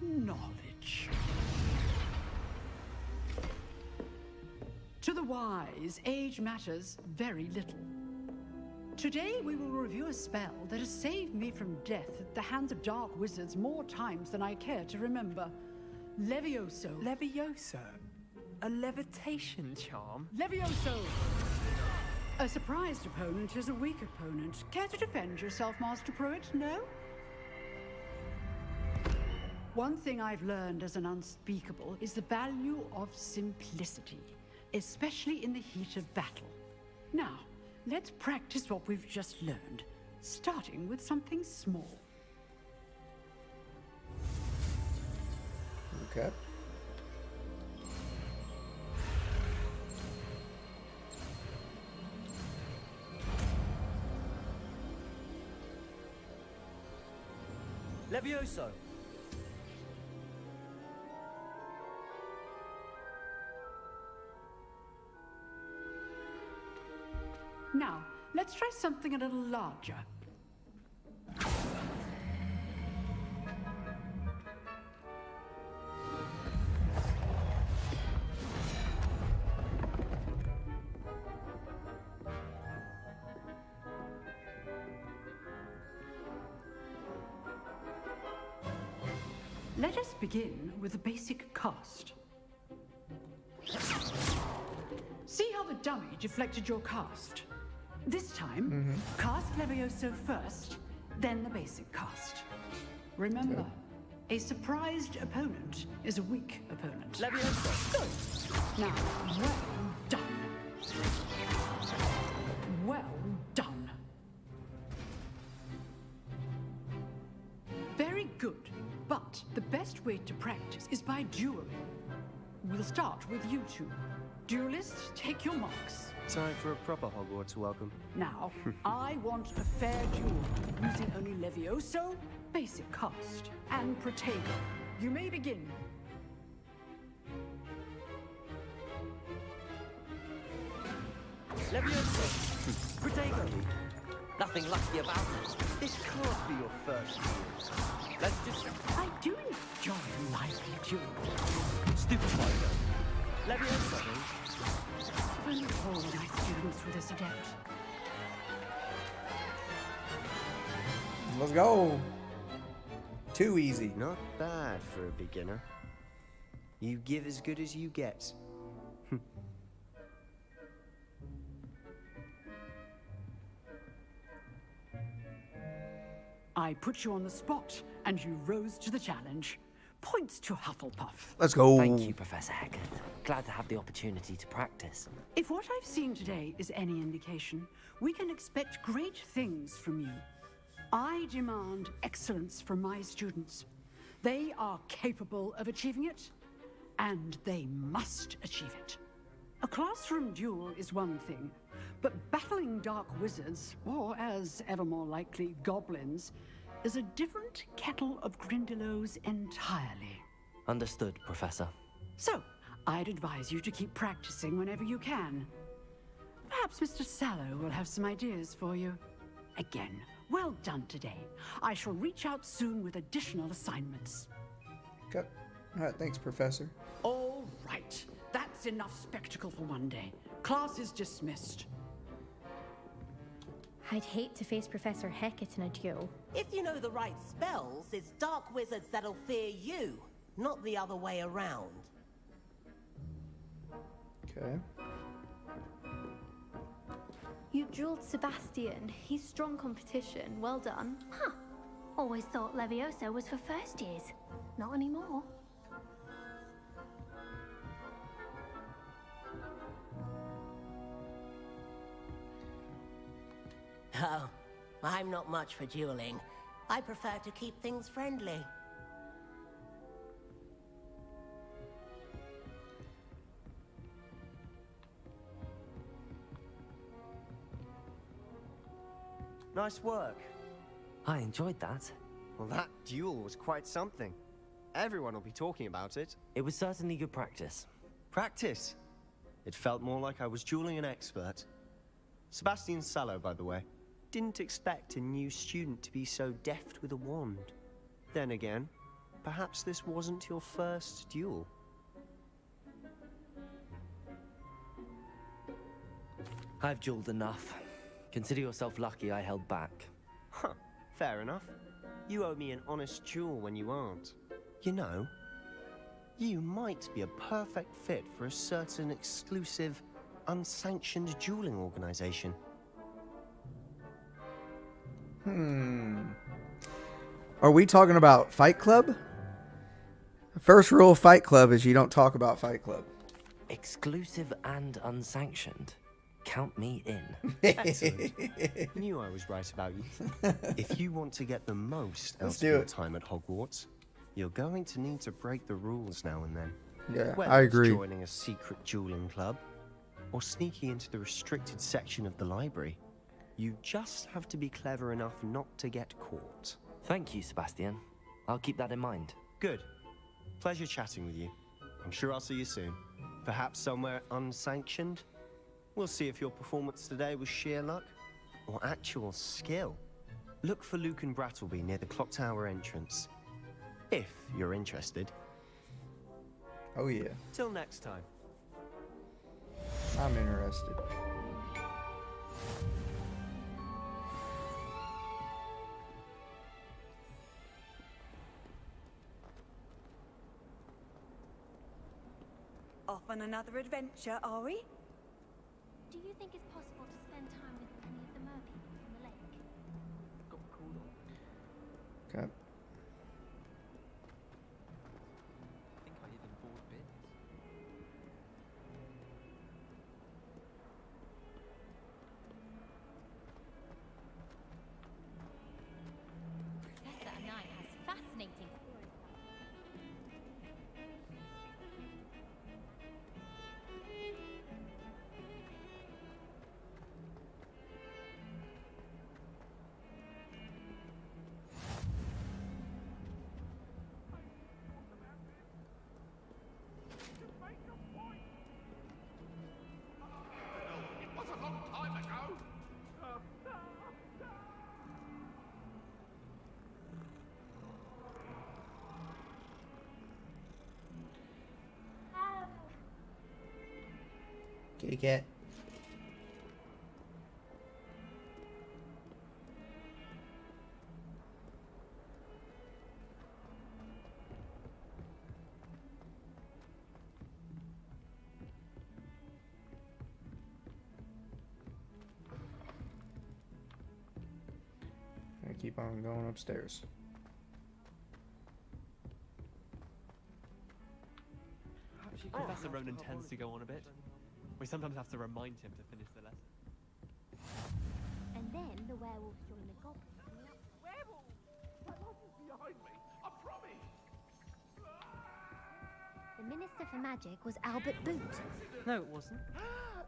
Knowledge. To the wise, age matters very little. Today we will review a spell that has saved me from death at the hands of dark wizards more times than I care to remember. Levioso. Levioso? A levitation charm? Levioso! A surprised opponent is a weak opponent. Care to defend yourself, Master Pruitt? No? One thing I've learned as an unspeakable is the value of simplicity, especially in the heat of battle. Now, let's practice what we've just learned, starting with something small. Okay. Levioso! Now, let's try something a little larger. Let us begin with a basic cast. See how the dummy deflected your cast? This time, cast Levioso first, then the basic cast. Remember, a surprised opponent is a weak opponent. Levioso! Good! Now, well done. Well done. Very good. But the best way to practice is by dueling. We'll start with you two. Duelists, take your marks. Time for a proper Hogwarts welcome. Now, I want a fair duel, using only Levioso, basic cast, and Protego. You may begin. Levioso! Protego! Nothing lucky about it. This can't be your first. Let's just... I do enjoy a lively duel. Stupid fighter. Levioso! If only all my students were this adept. Let's go. Too easy. Not bad for a beginner. You give as good as you get. I put you on the spot, and you rose to the challenge. Points to Hufflepuff. Let's go. Thank you, Professor Hackett. Glad to have the opportunity to practice. If what I've seen today is any indication, we can expect great things from you. I demand excellence from my students. They are capable of achieving it, and they must achieve it. A classroom duel is one thing, but battling dark wizards, or as ever more likely, goblins, is a different kettle of Grindylows entirely. Understood, Professor. So, I'd advise you to keep practicing whenever you can. Perhaps Mr. Sallow will have some ideas for you. Again, well done today. I shall reach out soon with additional assignments. Okay. All right, thanks, Professor. All right. That's enough spectacle for one day. Class is dismissed. I'd hate to face Professor Hackett in a duel. If you know the right spells, it's dark wizards that'll fear you, not the other way around. Okay. You dueled Sebastian. He's strong competition. Well done. Huh. Always thought Levioso was for first years. Not anymore. Oh, I'm not much for dueling. I prefer to keep things friendly. Nice work. I enjoyed that. Well, that duel was quite something. Everyone will be talking about it. It was certainly good practice. Practice? It felt more like I was dueling an expert. Sebastian Sallow, by the way. Didn't expect a new student to be so deft with a wand. Then again, perhaps this wasn't your first duel. I've dueled enough. Consider yourself lucky I held back. Huh, fair enough. You owe me an honest duel when you aren't. You know, you might be a perfect fit for a certain exclusive, unsanctioned dueling organization. Are we talking about Fight Club? The first rule of Fight Club is you don't talk about Fight Club. Exclusive and unsanctioned. Count me in. Excellent. Knew I was right about you. If you want to get the most out of your time at Hogwarts, you're going to need to break the rules now and then. Yeah, Whether I agree. It's joining a secret dueling club or sneaking into the restricted section of the library, you just have to be clever enough not to get caught. Thank you, Sebastian. I'll keep that in mind. Good. Pleasure chatting with you. I'm sure I'll see you soon. Perhaps somewhere unsanctioned? We'll see if your performance today was sheer luck or actual skill. Look for Luke and Brattleby near the clock tower entrance. If you're interested. Oh yeah. Till next time. I'm interested. Off on another adventure, are we? Do you think it's possible to spend time with any of the merpeople from the lake? Okay. Professor Knight has fascinating stories. Kitty cat. I keep on going upstairs. Professor Ronan tends to go on a bit. We sometimes have to remind him to finish the lesson. And then the werewolves join the goblins. Werewolves! My life is behind me, I promise! The Minister for Magic was Albert Boot. No, it wasn't.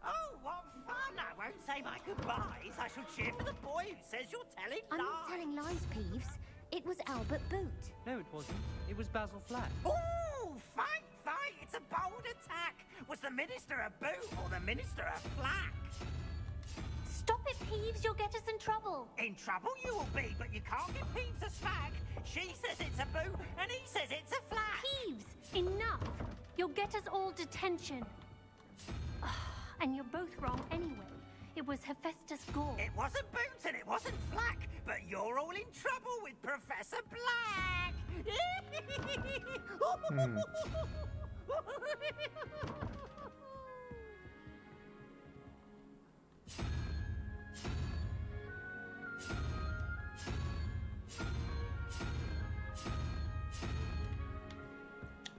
Oh, what fun! I won't say my goodbyes. I shall cheer for the boy who says you're telling I'm lies. not telling lies, Peeves. It was Albert Boot. No, it wasn't. It was Basil Flack. Oh, fight, fight! It's a bold attack. Was the Minister a boot or the Minister a flack? Stop it, Peeves. You'll get us in trouble. In trouble you will be, but you can't give Peeves a smack. She says it's a boot and he says it's a flack. Peeves, enough. You'll get us all detention. And you're both wrong anyway. It was Hephaestus Gore. It wasn't boot and it wasn't flack, but you're all in trouble with Professor Black.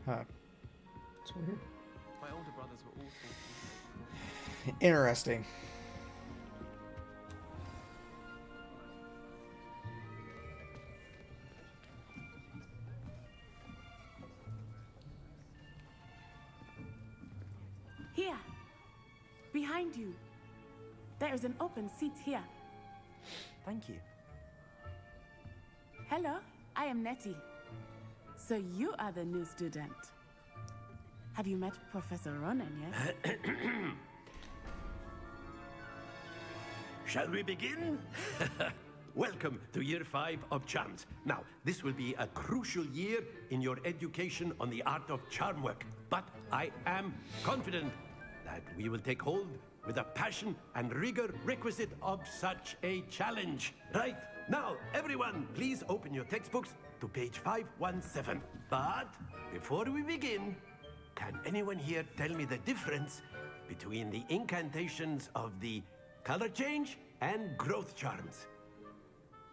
Huh. It's weird. My older brothers were awful. Interesting. Here. Behind you. There is an open seat here. Thank you. Hello. I am Nettie. So you are the new student. Have you met Professor Ronan yet? Shall we begin? Welcome to Year 5 of Charms. Now, this will be a crucial year in your education on the art of charm work. But I am confident that we will take hold with the passion and rigor requisite of such a challenge. Right, now, everyone, please open your textbooks to page 517. But before we begin, can anyone here tell me the difference between the incantations of the color change and growth charms?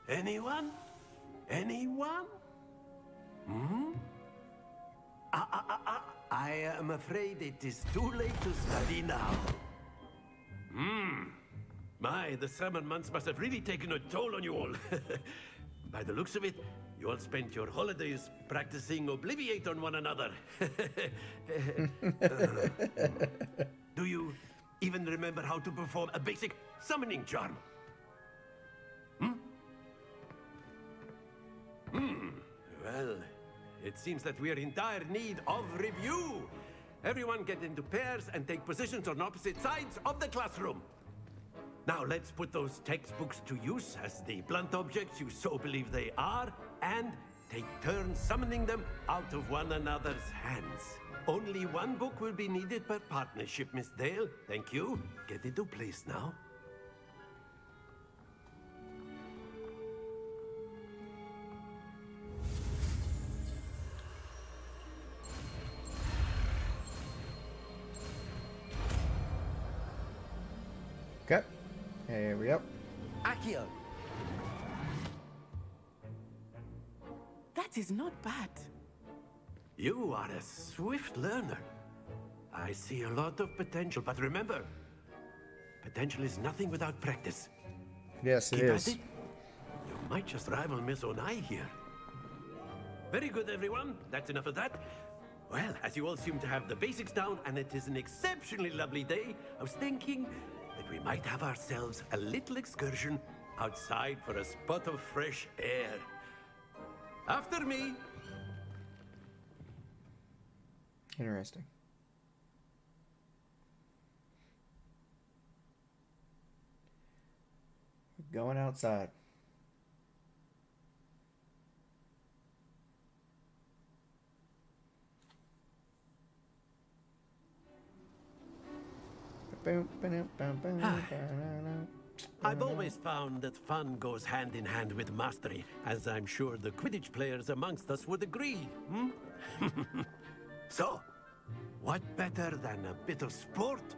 Anyone? Anyone? I am afraid it is too late to study now. My, the summer months must have really taken a toll on you all. By the looks of it, you all spent your holidays practicing Obliviate on one another. Do you even remember how to perform a basic summoning charm? Well, it seems that we are in dire need of review. Everyone get into pairs and take positions on opposite sides of the classroom. Now let's put those textbooks to use as the blunt objects you so believe they are, and take turns summoning them out of one another's hands. Only one book will be needed per partnership, Miss Dale. Thank you. Get into place now. Okay. Here we go. Accio. That is not bad. You are a swift learner. I see a lot of potential, but remember, potential is nothing without practice. Yes, it Keep is. at it. You might just rival Miss Onai here. Very good, everyone. That's enough of that. Well, as you all seem to have the basics down, and it is an exceptionally lovely day, I was thinking that we might have ourselves a little excursion outside for a spot of fresh air. After me. Interesting. Going outside. I've always found that fun goes hand in hand with mastery, as I'm sure the Quidditch players amongst us would agree. So, what better than a bit of sport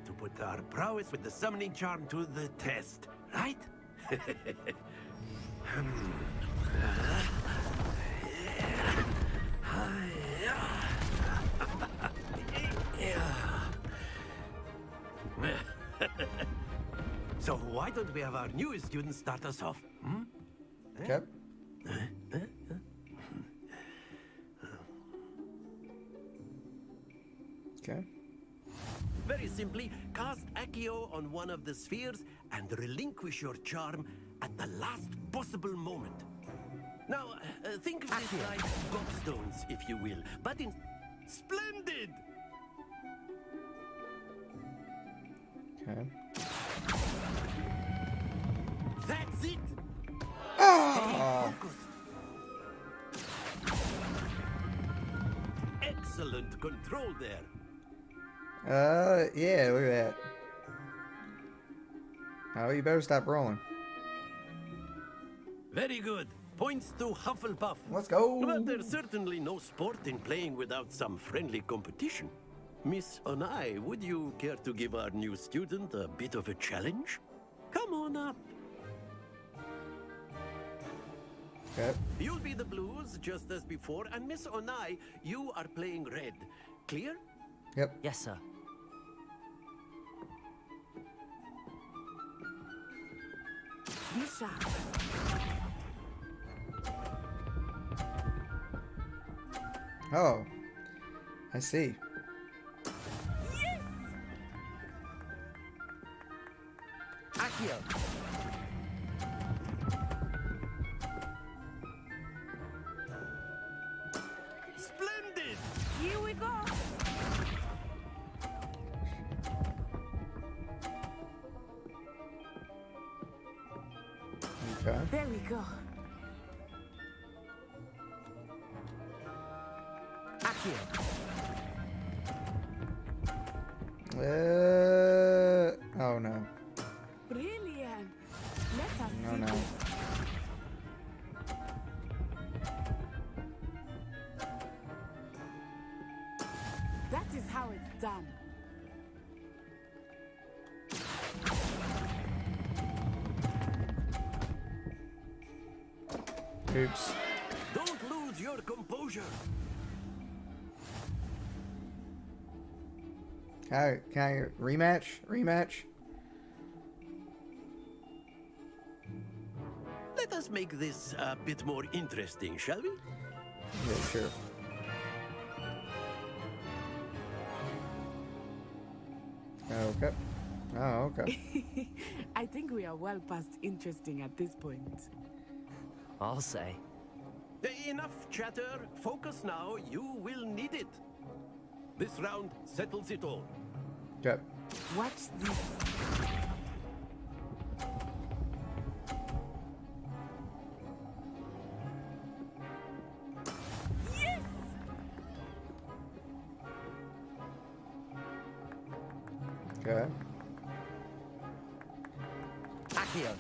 to put our prowess with the summoning charm to the test, right? So why don't we have our newest student start us off? Okay. Okay. Very simply, cast Accio on one of the spheres and relinquish your charm at the last possible moment. Now, think of this like gobstones, if you will, but in... Splendid! Okay. That's it! Ah! Stay focused. Excellent control there. Yeah, look at that. Oh, you better stop rolling. Very good. Points to Hufflepuff. Let's go. But there's certainly no sport in playing without some friendly competition. Miss Onai, would you care to give our new student a bit of a challenge? Come on up. Okay. You'll be the blues, just as before, and Miss Onai, you are playing red. Clear? Yep. Yes, sir. Misha. Oh. I see. Yes! Accio. Okay. There we go. Oh no. Brilliant. Let us No, see no. this. That is how it's done. Oops. Don't lose your composure. Can I rematch? Rematch? Let us make this a bit more interesting, shall we? Yeah, sure. Okay. Oh, okay. I think we are well past interesting at this point. I'll say. Enough chatter. Focus now. You will need it. This round settles it all. Okay. Watch this. Yes! Okay. Accio.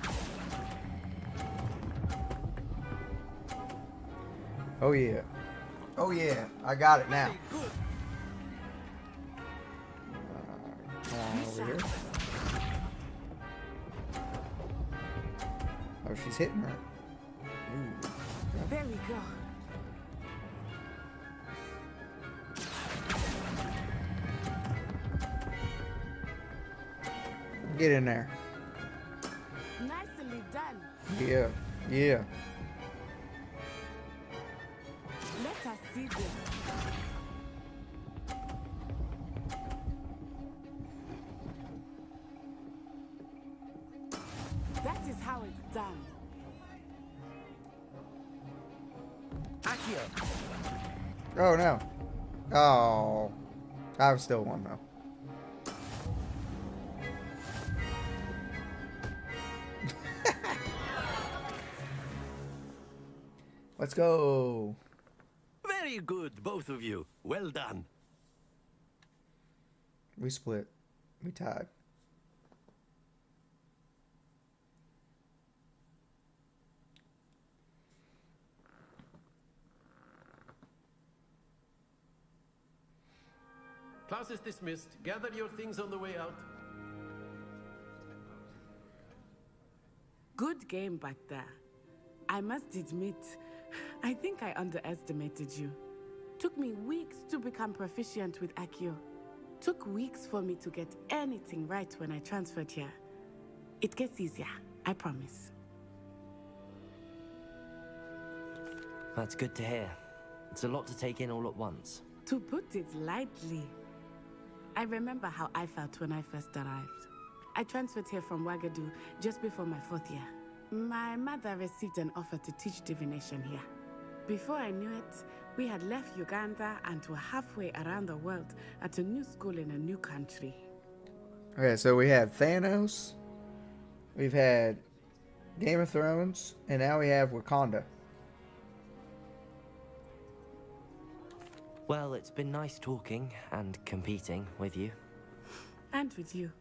Oh yeah. Oh yeah. I got it now. Come on over here. Oh, she's hitting her. Ooh. Okay. There we go. Get in there. Nicely done. Yeah. Yeah. Let us see this. That is how it's done. Accio. Oh no. Oh. I've still won though. Let's go. Very good, both of you. Well done. We split. We tied. Class is dismissed. Gather your things on the way out. Good game back there. I must admit, I think I underestimated you. Took me weeks to become proficient with Accio. Took weeks for me to get anything right when I transferred here. It gets easier, I promise. That's good to hear. It's a lot to take in all at once. To put it lightly, I remember how I felt when I first arrived. I transferred here from Wagadu just before my 4th year. My mother received an offer to teach divination here. Before I knew it, we had left Uganda and were halfway around the world at a new school in a new country. Okay, so we have Thanos, we've had Game of Thrones, and now we have Wakanda. Well, it's been nice talking and competing with you. And with you.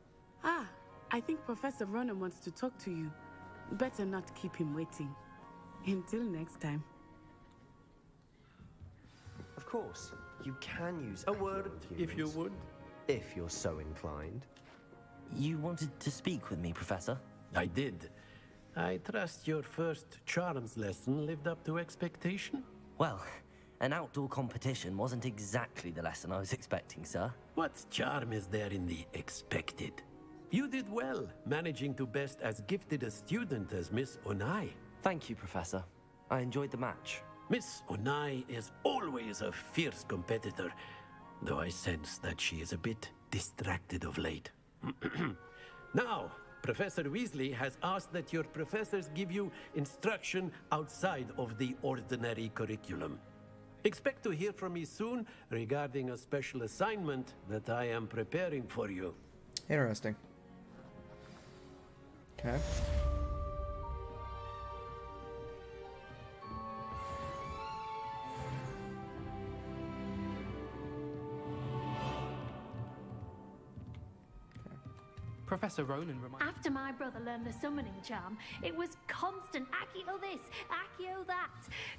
Ah, I think Professor Ronan wants to talk to you. Better not keep him waiting. Until next time. Of course, you can use a word, if you would. If you're so inclined. You wanted to speak with me, Professor? I did. I trust your first charms lesson lived up to expectation? Well, an outdoor competition wasn't exactly the lesson I was expecting, sir. What charm is there in the expected? You did well, managing to best as gifted a student as Miss Onai. Thank you, Professor. I enjoyed the match. Miss Onai is always a fierce competitor, though I sense that she is a bit distracted of late. Now, Professor Weasley has asked that your professors give you instruction outside of the ordinary curriculum. Expect to hear from me soon regarding a special assignment that I am preparing for you. Interesting. Okay. Professor Ronan reminded... After my brother learned the summoning charm, it was constant Accio this, Accio that.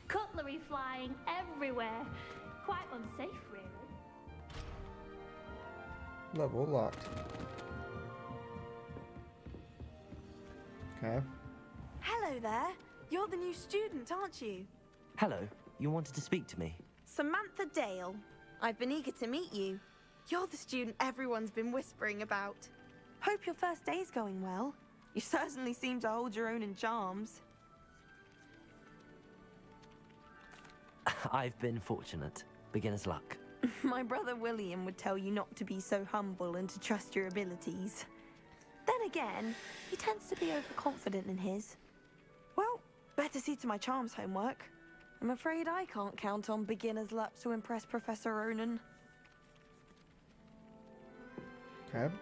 Cutlery flying everywhere. Quite unsafe, really. Level locked. Okay. Hello there. You're the new student, aren't you? Hello, you wanted to speak to me? Samantha Dale. I've been eager to meet you. You're the student everyone's been whispering about. Hope your first day's going well. You certainly seem to hold your own in charms. I've been fortunate. Beginner's luck. My brother William would tell you not to be so humble and to trust your abilities. Then again, he tends to be overconfident in his. Well, better see to my charms homework. I'm afraid I can't count on beginner's luck to impress Professor Ronan. Okay.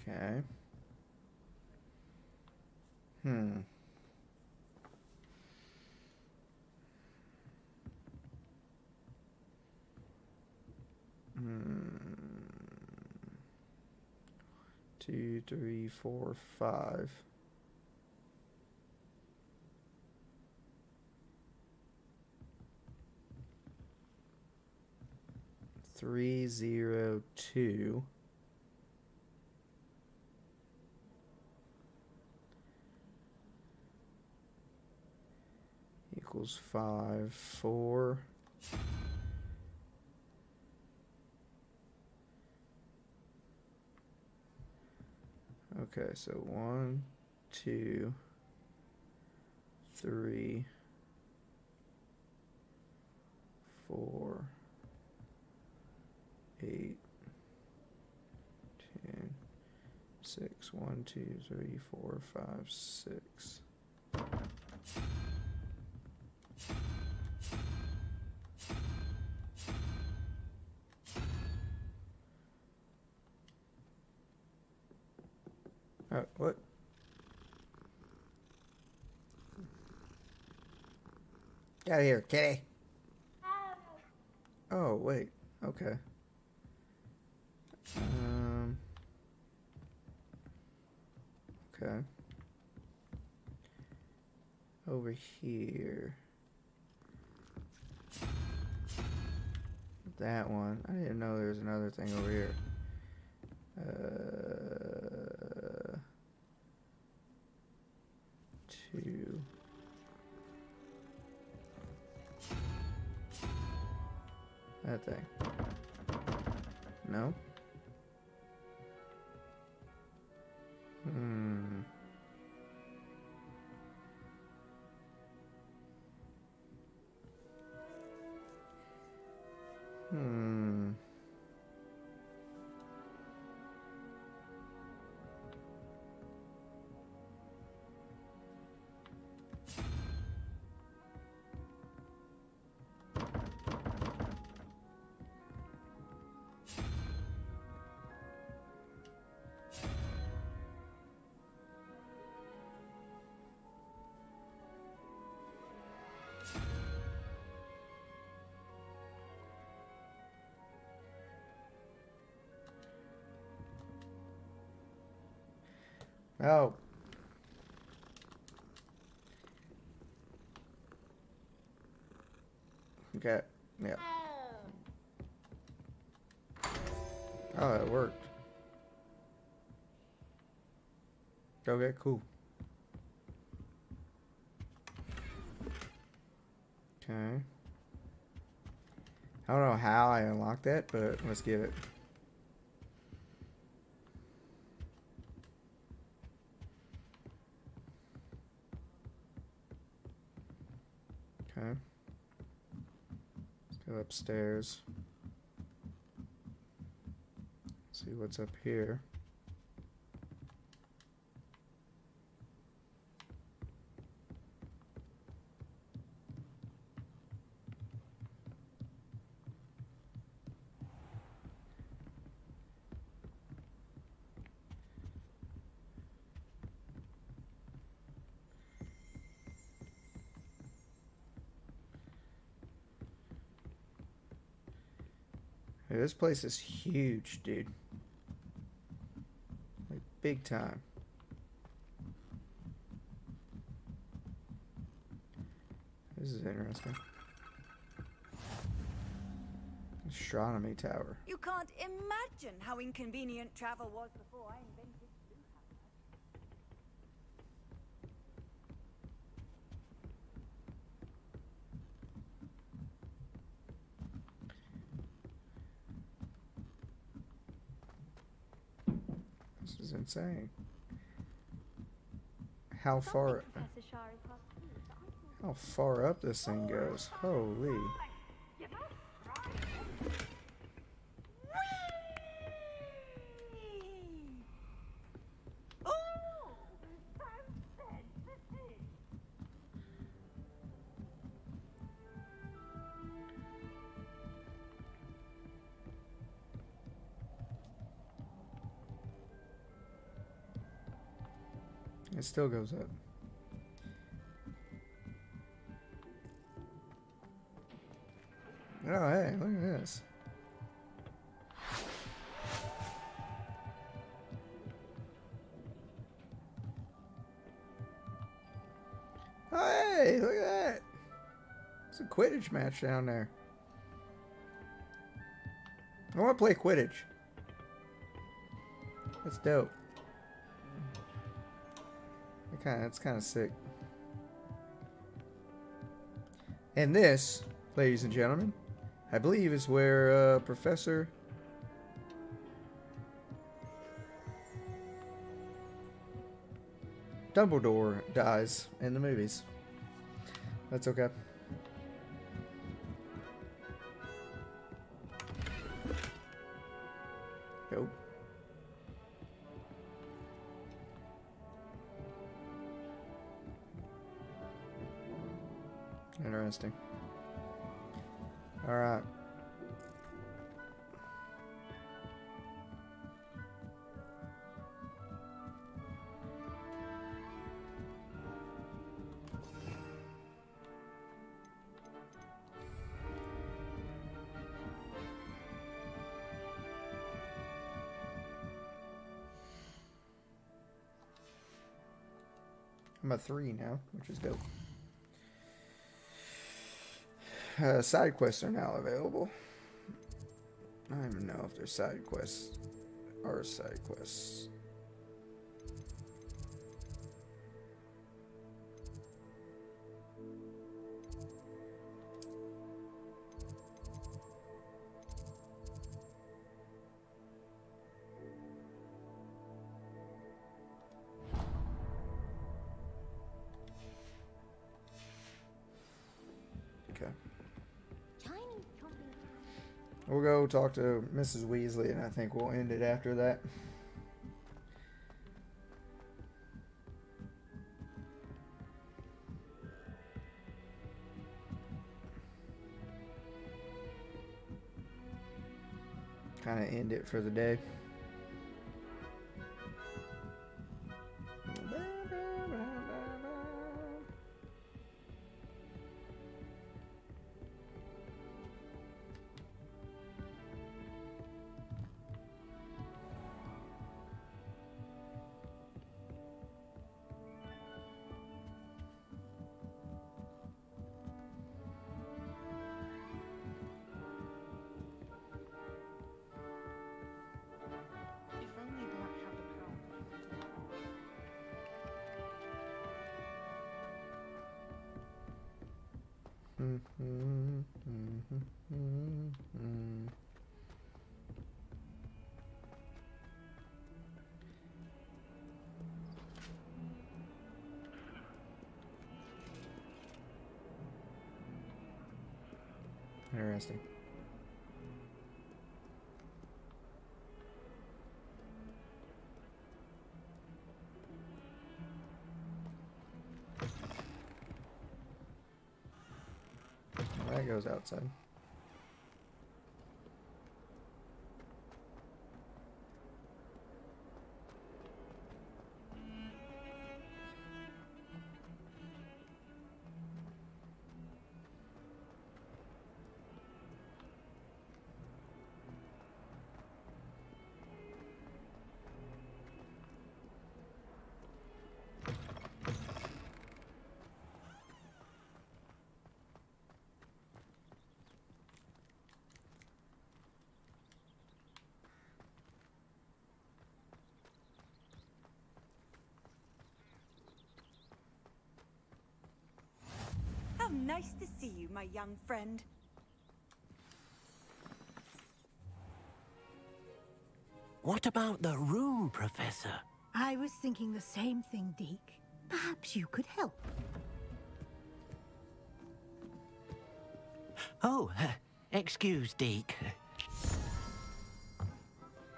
Okay. Hmm. Hmm. 2, 3, 4, 5. Three, 0, 2. Equals 5, 4. Okay, so 1, 2, 3, 4, 8, 10, 6. 1, 2, 3, 4, 5, 6. What? Get out of here, kitty. Oh, wait. Okay. Okay. Over here. That one. I didn't know there was another thing over here. 2. That thing. No? Hmm. Hmm. Oh. Okay. Yeah. Oh, it worked. Okay, cool. Okay. I don't know how I unlocked that, but let's give it. Okay. Let's go upstairs. See what's up here. Hey, this place is huge, dude. Like, big time. This is interesting. Astronomy tower. You can't imagine how inconvenient travel was before I invented blue This is insane. How far up this thing goes? Holy. It still goes up. Oh, hey, look at this. Hey, look at that. It's a Quidditch match down there. I want to play Quidditch. That's dope. It's kind of sick. And this, ladies and gentlemen, I believe is where Professor Dumbledore dies in the movies. That's okay. Nope. Interesting. All right. I'm a 3 now, which is dope. Side quests are now available. I don't even know if there's side quests or side quests. Okay. We'll go talk to Mrs. Weasley, and I think we'll end it after that. Kind of end it for the day. Interesting. That goes outside. Nice to see you, my young friend. What about the room, Professor? I was thinking the same thing, Deke. Perhaps you could help. Oh, excuse, Deke.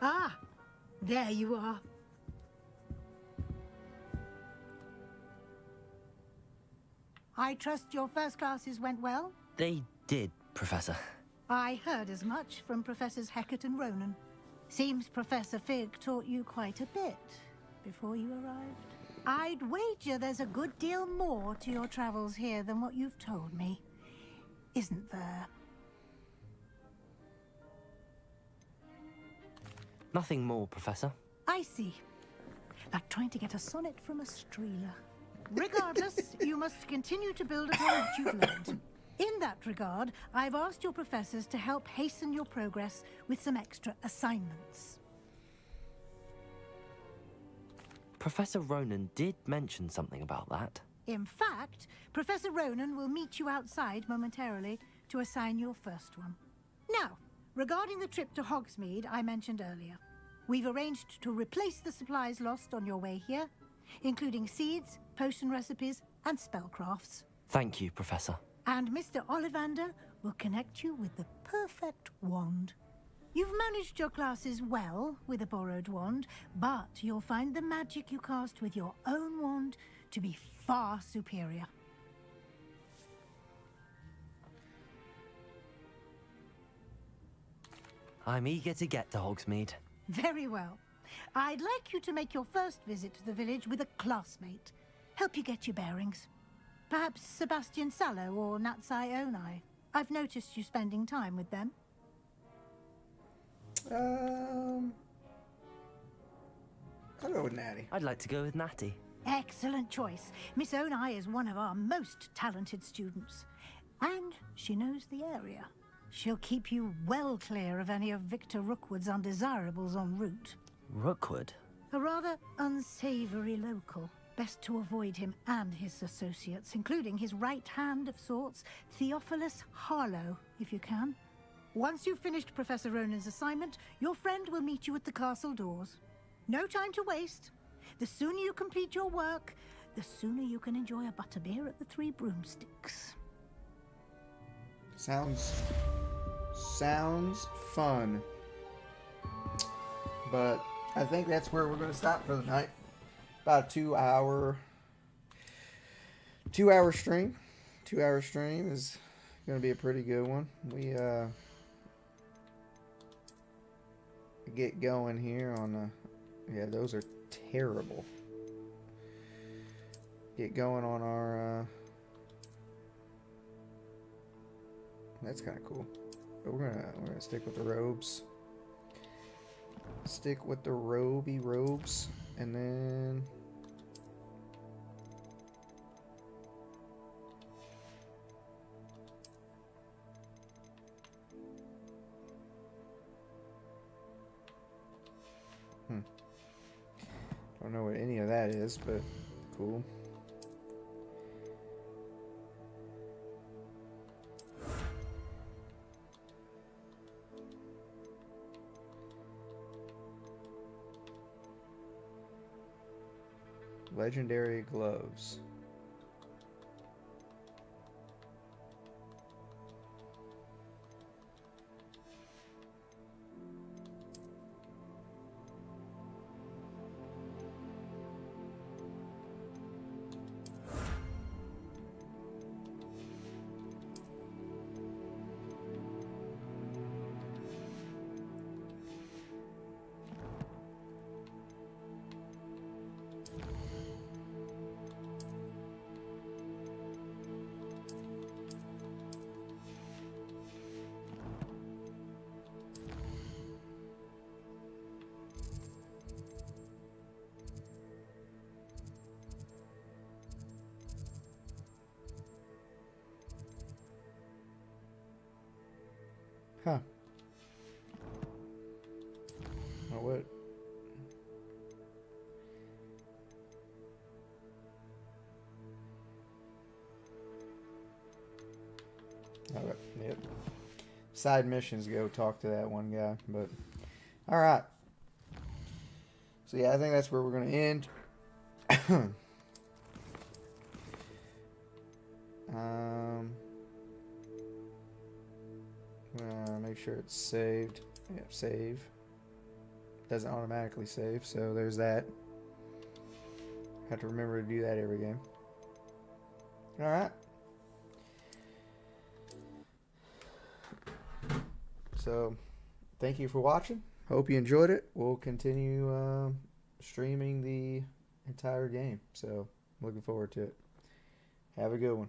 Ah, there you are. I trust your first classes went well? They did, Professor. I heard as much from Professors Hecat and Ronan. Seems Professor Fig taught you quite a bit before you arrived. I'd wager there's a good deal more to your travels here than what you've told me. Isn't there? Nothing more, Professor. I see. Like trying to get a sonnet from a streeler. Regardless, you must continue to build upon what you've learned. In that regard, I've asked your professors to help hasten your progress with some extra assignments. Professor Ronan did mention something about that. In fact, Professor Ronan will meet you outside momentarily to assign your first one. Now, regarding the trip to Hogsmeade I mentioned earlier, we've arranged to replace the supplies lost on your way here, including seeds, potion recipes, and spellcrafts. Thank you, Professor. And Mr. Ollivander will connect you with the perfect wand. You've managed your classes well with a borrowed wand, but you'll find the magic you cast with your own wand to be far superior. I'm eager to get to Hogsmeade. Very well. I'd like you to make your first visit to the village with a classmate. Help you get your bearings. Perhaps Sebastian Sallow or Natsai Onai. I've noticed you spending time with them. I'll go with Natty. I'd like to go with Natty. Excellent choice. Miss Onai is one of our most talented students. And she knows the area. She'll keep you well clear of any of Victor Rookwood's undesirables en route. Rookwood? A rather unsavory local. Best to avoid him and his associates, including his right hand of sorts, Theophilus Harlow, if you can. Once you've finished Professor Ronan's assignment, your friend will meet you at the castle doors. No time to waste. The sooner you complete your work, the sooner you can enjoy a butterbeer at the Three Broomsticks. Sounds fun. But I think that's where we're going to stop for the night. About a 2 hour stream. 2 hour stream is going to be a pretty good one. We get going here on yeah, those are terrible. Get going on our that's kind of cool. But we're gonna stick with the robes. Stick with the robes, and then don't know what any of that is, but cool. Legendary gloves. Huh. Oh, what? Okay, yep. Side missions, go talk to that one guy. But, alright. So yeah, I think that's where we're going to end. Make sure it's saved. Yeah, save. Doesn't automatically save, so there's that. Have to remember to do that every game. Alright. So, thank you for watching. Hope you enjoyed it. We'll continue streaming the entire game. So, looking forward to it. Have a good one.